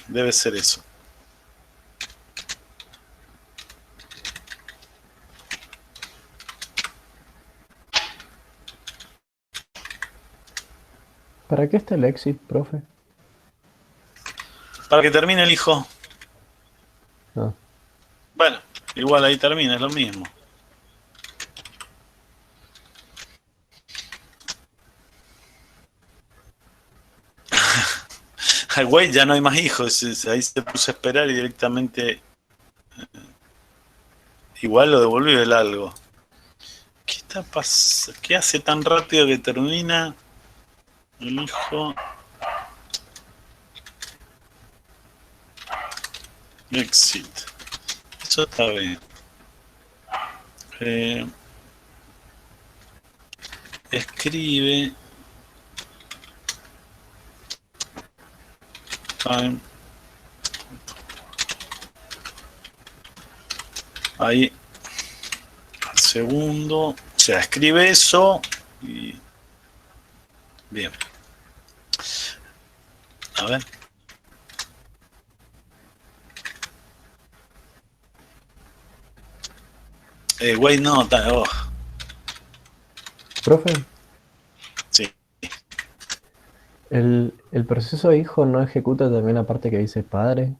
debe ser eso. ¿Para qué está el exit, profe? Para que termine el hijo. Ah, Bueno, igual ahí termina, es lo mismo. Al wait ya no hay más hijos, ahí se puso a esperar y directamente igual lo devolvió el algo. ¿Qué está pasando? ¿Qué hace tan rápido que termina el hijo? Exit. Eso está bien. Escribe. Time. Ahí. Al segundo. O sea, escribe eso y... Bien. A ver. Wait, no. profe, Sí. el proceso hijo no ejecuta también la parte que dice padre.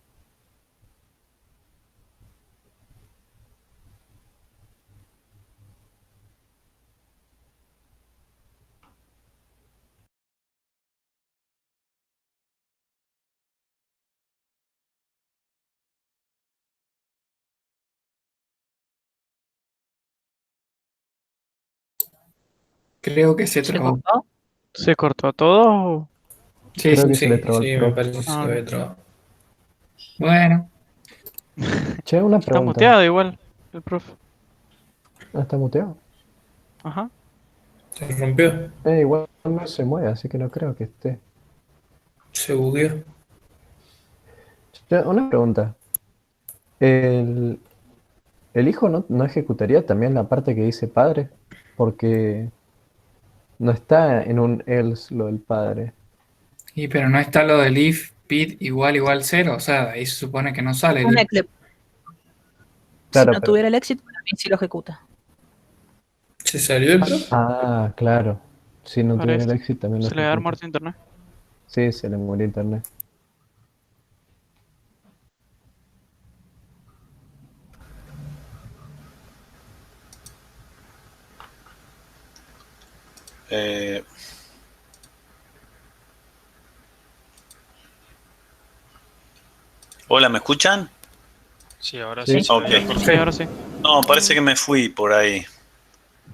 Creo que se ¿Se trabó. cortó? ¿Se cortó todo? Sí, Creo sí. que se le Sí, trabó sí, el me profe. parece que se Ah, había ok. trabado. Bueno, Che, una Está pregunta. muteado igual, el profe. Ah, está muteado. Ajá. Se rompió, Igual no se mueve, así que no creo que esté. se bugueó. Che, una pregunta. ¿El, el hijo no ejecutaría también la parte que dice padre? Porque no está en un else lo del padre. pero no está lo del if bit igual 0, o sea, ahí se supone que no sale el Un if. eclipse. Si Claro, no pero... tuviera el éxito, también sí lo ejecuta. ¿Se salió el profe? Ah, claro. Si no tuviera el Parece. exit también lo Se le va a dar ejecuta. muerto internet. Sí, se le murió internet. Eh, Hola, ¿me escuchan? Sí, ahora Sí. sí se Ok. ve Sí, perfecto. ahora sí. No, parece que me fui por ahí.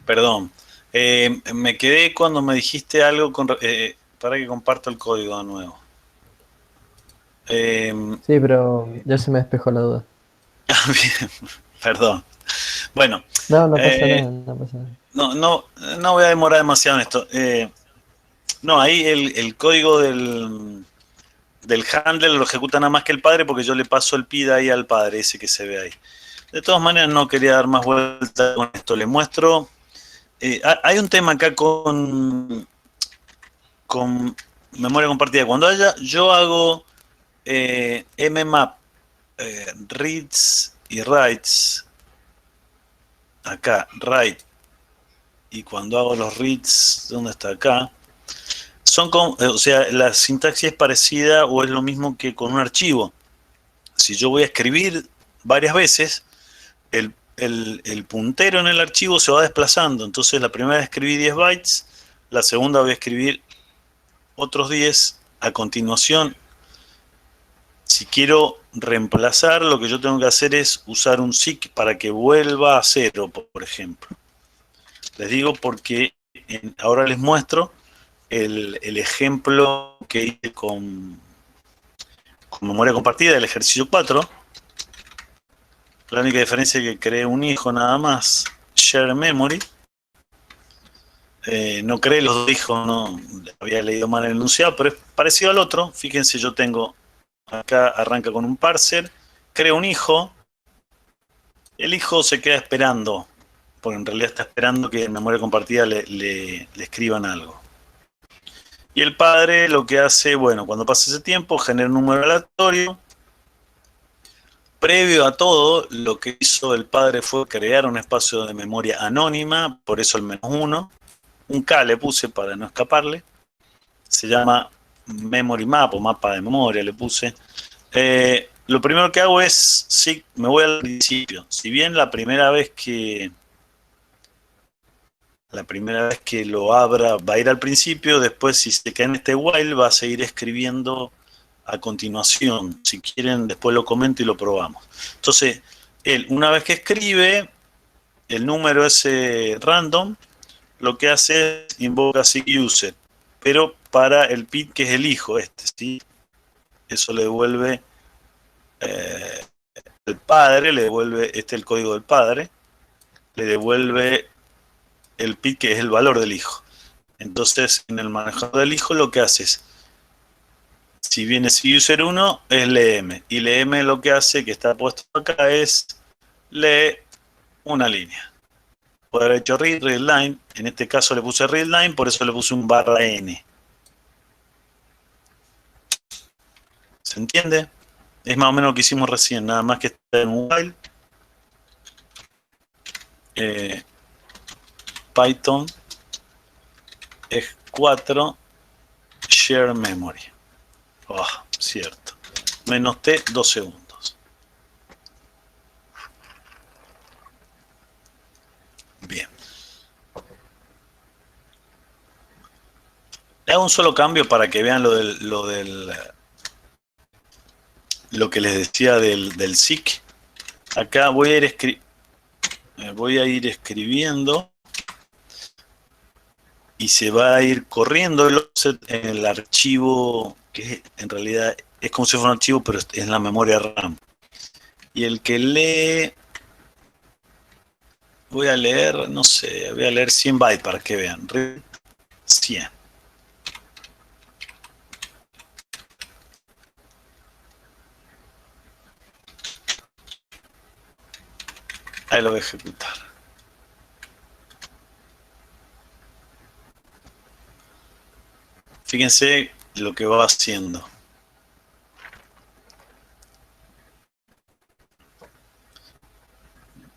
Perdón. Me quedé cuando me dijiste algo para que comparto el código de nuevo. Eh, Sí, pero ya se me despejó la duda. Bien, perdón. Bueno, No, no pasa eh, nada, no pasa nada. no voy a demorar demasiado en esto. No, ahí el código del handler lo ejecuta nada más que el padre porque yo le paso el PID ahí al padre, ese que se ve ahí. De todas maneras, no quería dar más vuelta con esto. Le muestro. Hay un tema acá con memoria compartida. Cuando yo hago mmap, reads y writes, acá, write, y cuando hago los reads, ¿dónde está acá? O sea, la sintaxis es parecida o es lo mismo que con un archivo. Si yo voy a escribir varias veces, el puntero en el archivo se va desplazando. Entonces la primera vez escribí 10 bytes, la segunda voy a escribir otros 10. A continuación, si quiero reemplazar, lo que yo tengo que hacer es usar un seek para que vuelva a cero, por ejemplo. Les digo porque ahora les muestro el ejemplo que hice con memoria compartida del ejercicio 4. La única diferencia es que creé un hijo nada más, share memory. No creé los dos hijos, no había leído mal el enunciado, pero es parecido al otro. Fíjense, yo tengo, acá arranca con un parser, creo un hijo, el hijo se queda esperando, porque en realidad está esperando que en memoria compartida le escriban algo. Y el padre lo que hace, bueno, cuando pasa ese tiempo, genera un número aleatorio. Previo a todo, lo que hizo el padre fue crear un espacio de memoria anónima, por eso el -1. Un K le puse para no escaparle. Se llama memory map o mapa de memoria, le puse. Lo primero que hago es, sí, me voy al principio. Si bien la primera vez que lo abra va a ir al principio, después si se queda en este while va a seguir escribiendo a continuación. Si quieren, después lo comento y lo probamos. Entonces, él, una vez que escribe el número ese random, lo que hace es invoca seek user, pero para el PID que es el hijo ¿sí? Eso le devuelve el padre, le devuelve, el código del padre, le devuelve el PID que es el valor del hijo. Entonces, en el manejador del hijo lo que hace es, si viene seek user 1, es leem, y leem lo que hace, que está puesto acá, es lee una línea. Puede haber hecho readline, en este caso le puse readline, por eso le puse un /n. ¿Se entiende? Es más o menos lo que hicimos recién, nada más que está en un while. Python es 4 share memory. Oh, cierto. Menos T, 2 segundos. Bien. Le hago un solo cambio para que vean lo que les decía del seek. Acá voy a ir escribiendo y se va a ir corriendo el offset en el archivo, que en realidad es como si fuera un archivo, pero es la memoria RAM. Y el que lee, voy a leer, no sé, voy a leer 100 bytes para que vean. 100. Ahí lo voy a ejecutar. Fíjense lo que va haciendo.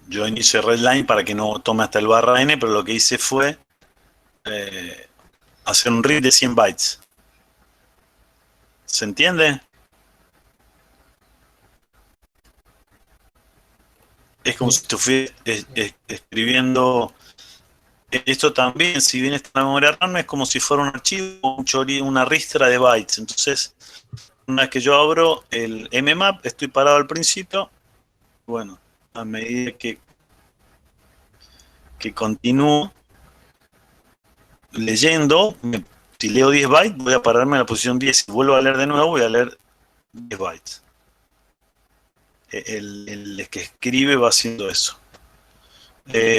Yo inicio redline para que no tome hasta el barra n, pero lo que hice fue hacer un read de 100 bytes. ¿Se entiende? Es como si estuviera escribiendo. Esto también, si bien está en la memoria RAM, es como si fuera un archivo, una ristra de bytes. Entonces, una vez que yo abro el mmap, estoy parado al principio. Bueno, a medida que continúo leyendo, si leo 10 bytes, voy a pararme en la posición 10. Si vuelvo a leer de nuevo, voy a leer 10 bytes. El que escribe va haciendo eso.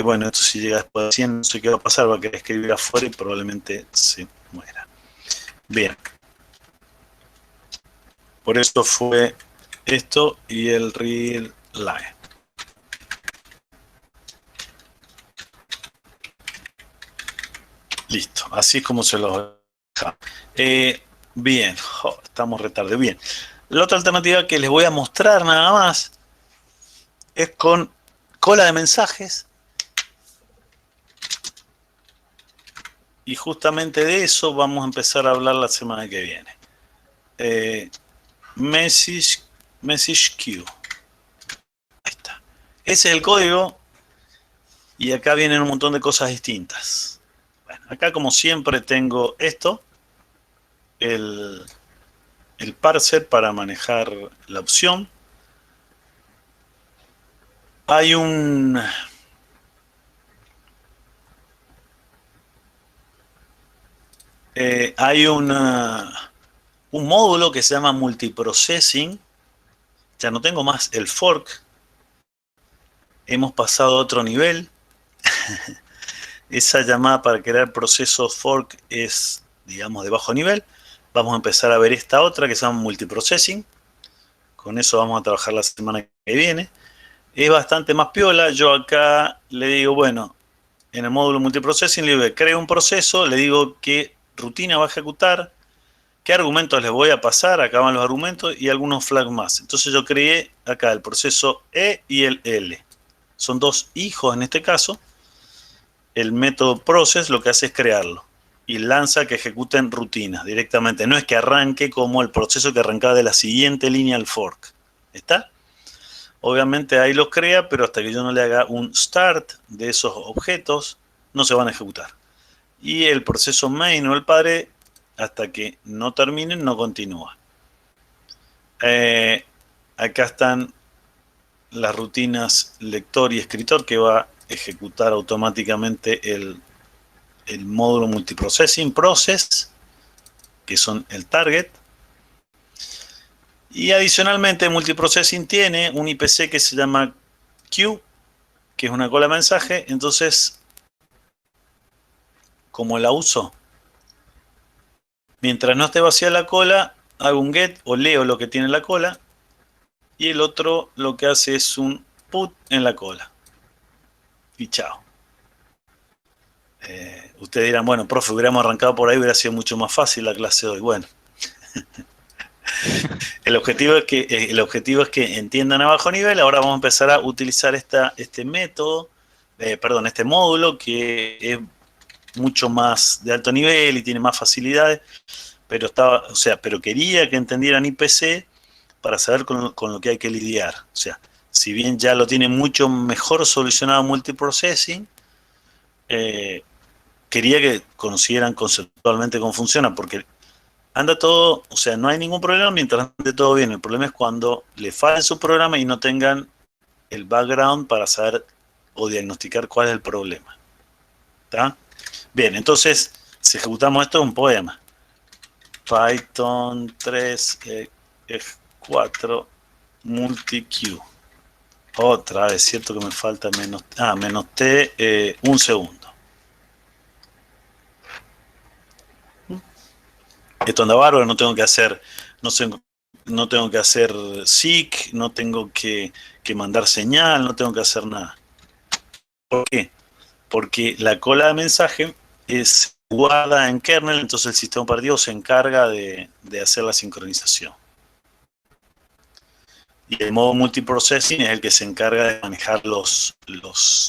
Bueno, esto si llega después de 100, no sé qué va a pasar, va a querer escribir afuera y probablemente se muera. Bien. Por eso fue esto y el real line. Listo, así es como se los deja. Bien, estamos retarde. Bien. La otra alternativa que les voy a mostrar nada más es con cola de mensajes. Y justamente de eso vamos a empezar a hablar la semana que viene. Message queue. Ahí está. Ese es el código. Y acá vienen un montón de cosas distintas. Bueno, acá como siempre tengo esto. El parser para manejar la opción. Hay un módulo que se llama multiprocessing. Ya no tengo más el fork. Hemos pasado a otro nivel. Esa llamada para crear procesos fork es, digamos, de bajo nivel. Vamos a empezar a ver esta otra que se llama multiprocessing. Con eso vamos a trabajar la semana que viene. Es bastante más piola. Yo acá le digo, bueno, en el módulo multiprocessing le digo, creo un proceso, le digo qué rutina va a ejecutar, qué argumentos les voy a pasar, acá van los argumentos y algunos flags más. Entonces yo creé acá el proceso E y el L. Son dos hijos en este caso. El método process lo que hace es crearlo y lanza que ejecuten rutinas directamente. No es que arranque como el proceso que arrancaba de la siguiente línea al fork. ¿Está? Obviamente ahí los crea, pero hasta que yo no le haga un start de esos objetos, no se van a ejecutar. Y el proceso main o el padre, hasta que no terminen, no continúa. Acá están las rutinas lector y escritor que va a ejecutar automáticamente el módulo multiprocessing process, que son el target. Y adicionalmente multiprocessing tiene un IPC que se llama queue, que es una cola de mensaje. Entonces, como la uso, mientras no esté vacía la cola, hago un get o leo lo que tiene la cola. Y el otro lo que hace es un put en la cola. Y chao. Ustedes dirán, bueno, profe, hubiéramos arrancado por ahí, hubiera sido mucho más fácil la clase de hoy. Bueno. El objetivo es que entiendan a bajo nivel. Ahora vamos a empezar a utilizar este método, este módulo que es mucho más de alto nivel y tiene más facilidades, pero pero quería que entendieran IPC para saber con lo que hay que lidiar. O sea, si bien ya lo tiene mucho mejor solucionado multiprocessing, quería que conocieran conceptualmente cómo funciona, porque anda todo, o sea, no hay ningún problema mientras ande todo bien. El problema es cuando le falle su programa y no tengan el background para saber o diagnosticar cuál es el problema. ¿Está? Bien, entonces, Si ejecutamos esto es un poema. Python 3 F4 multi-Q. Otra vez, cierto que me falta menos T, un segundo. Esto anda bárbaro, no tengo que hacer, no tengo que hacer seek, no tengo que mandar señal, no tengo que hacer nada. ¿Por qué? Porque la cola de mensaje es guardada en kernel, entonces el sistema operativo se encarga de hacer la sincronización. Y el modo multiprocessing es el que se encarga de manejar los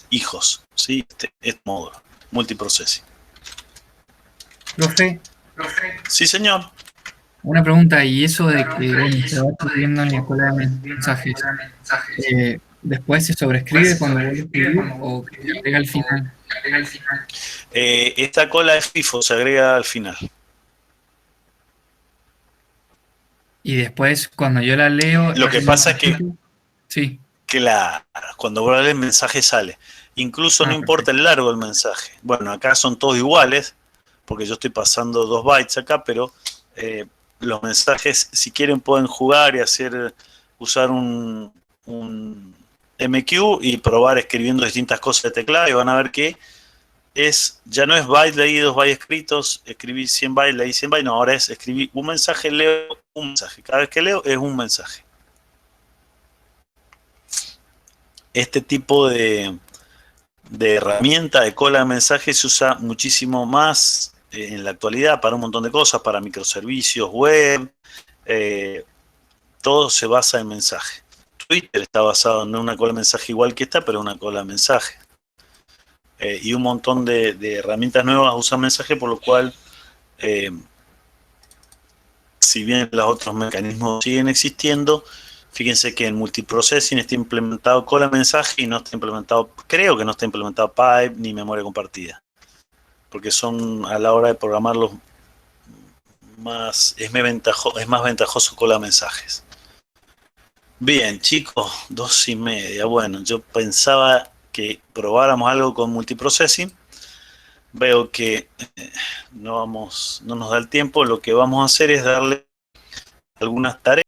hijos, ¿sí? Este modo, multiprocessing. Profe, Sí, señor. una pregunta, y eso de que bueno, se va escribiendo en la cola de mensajes, ¿después se sobrescribe cuando vuelve a escribir o que se agrega al final? Esta cola de FIFO se agrega al final. Y después, cuando yo la leo... Lo que pasa es que, Sí. cuando vos lees el mensaje sale. Incluso no Ah, importa el largo del mensaje. Bueno, acá son todos iguales, porque yo estoy pasando 2 bytes acá, pero los mensajes, si quieren, pueden jugar y usar un MQ y probar escribiendo distintas cosas de teclado y van a ver que ya no es bytes leídos, bytes escritos, escribí 100 bytes, leí 100 bytes, no, ahora es escribí un mensaje, leo un mensaje. Cada vez que leo es un mensaje. Este tipo de herramienta de cola de mensajes se usa muchísimo más en la actualidad para un montón de cosas, para microservicios web, todo se basa en mensaje. Twitter está basado en una cola de mensaje igual que esta, pero una cola de mensaje. Y un montón de herramientas nuevas usan mensaje, por lo cual, si bien los otros mecanismos siguen existiendo, fíjense que en multiprocessing está implementado cola de mensaje y no está implementado, creo que no está implementado pipe ni memoria compartida. Porque son, a la hora de programarlos, es más ventajoso cola de mensajes. Bien, chicos, 2:30. Bueno, yo pensaba que probáramos algo con multiprocessing. Veo que no nos da el tiempo. Lo que vamos a hacer es darle algunas tareas.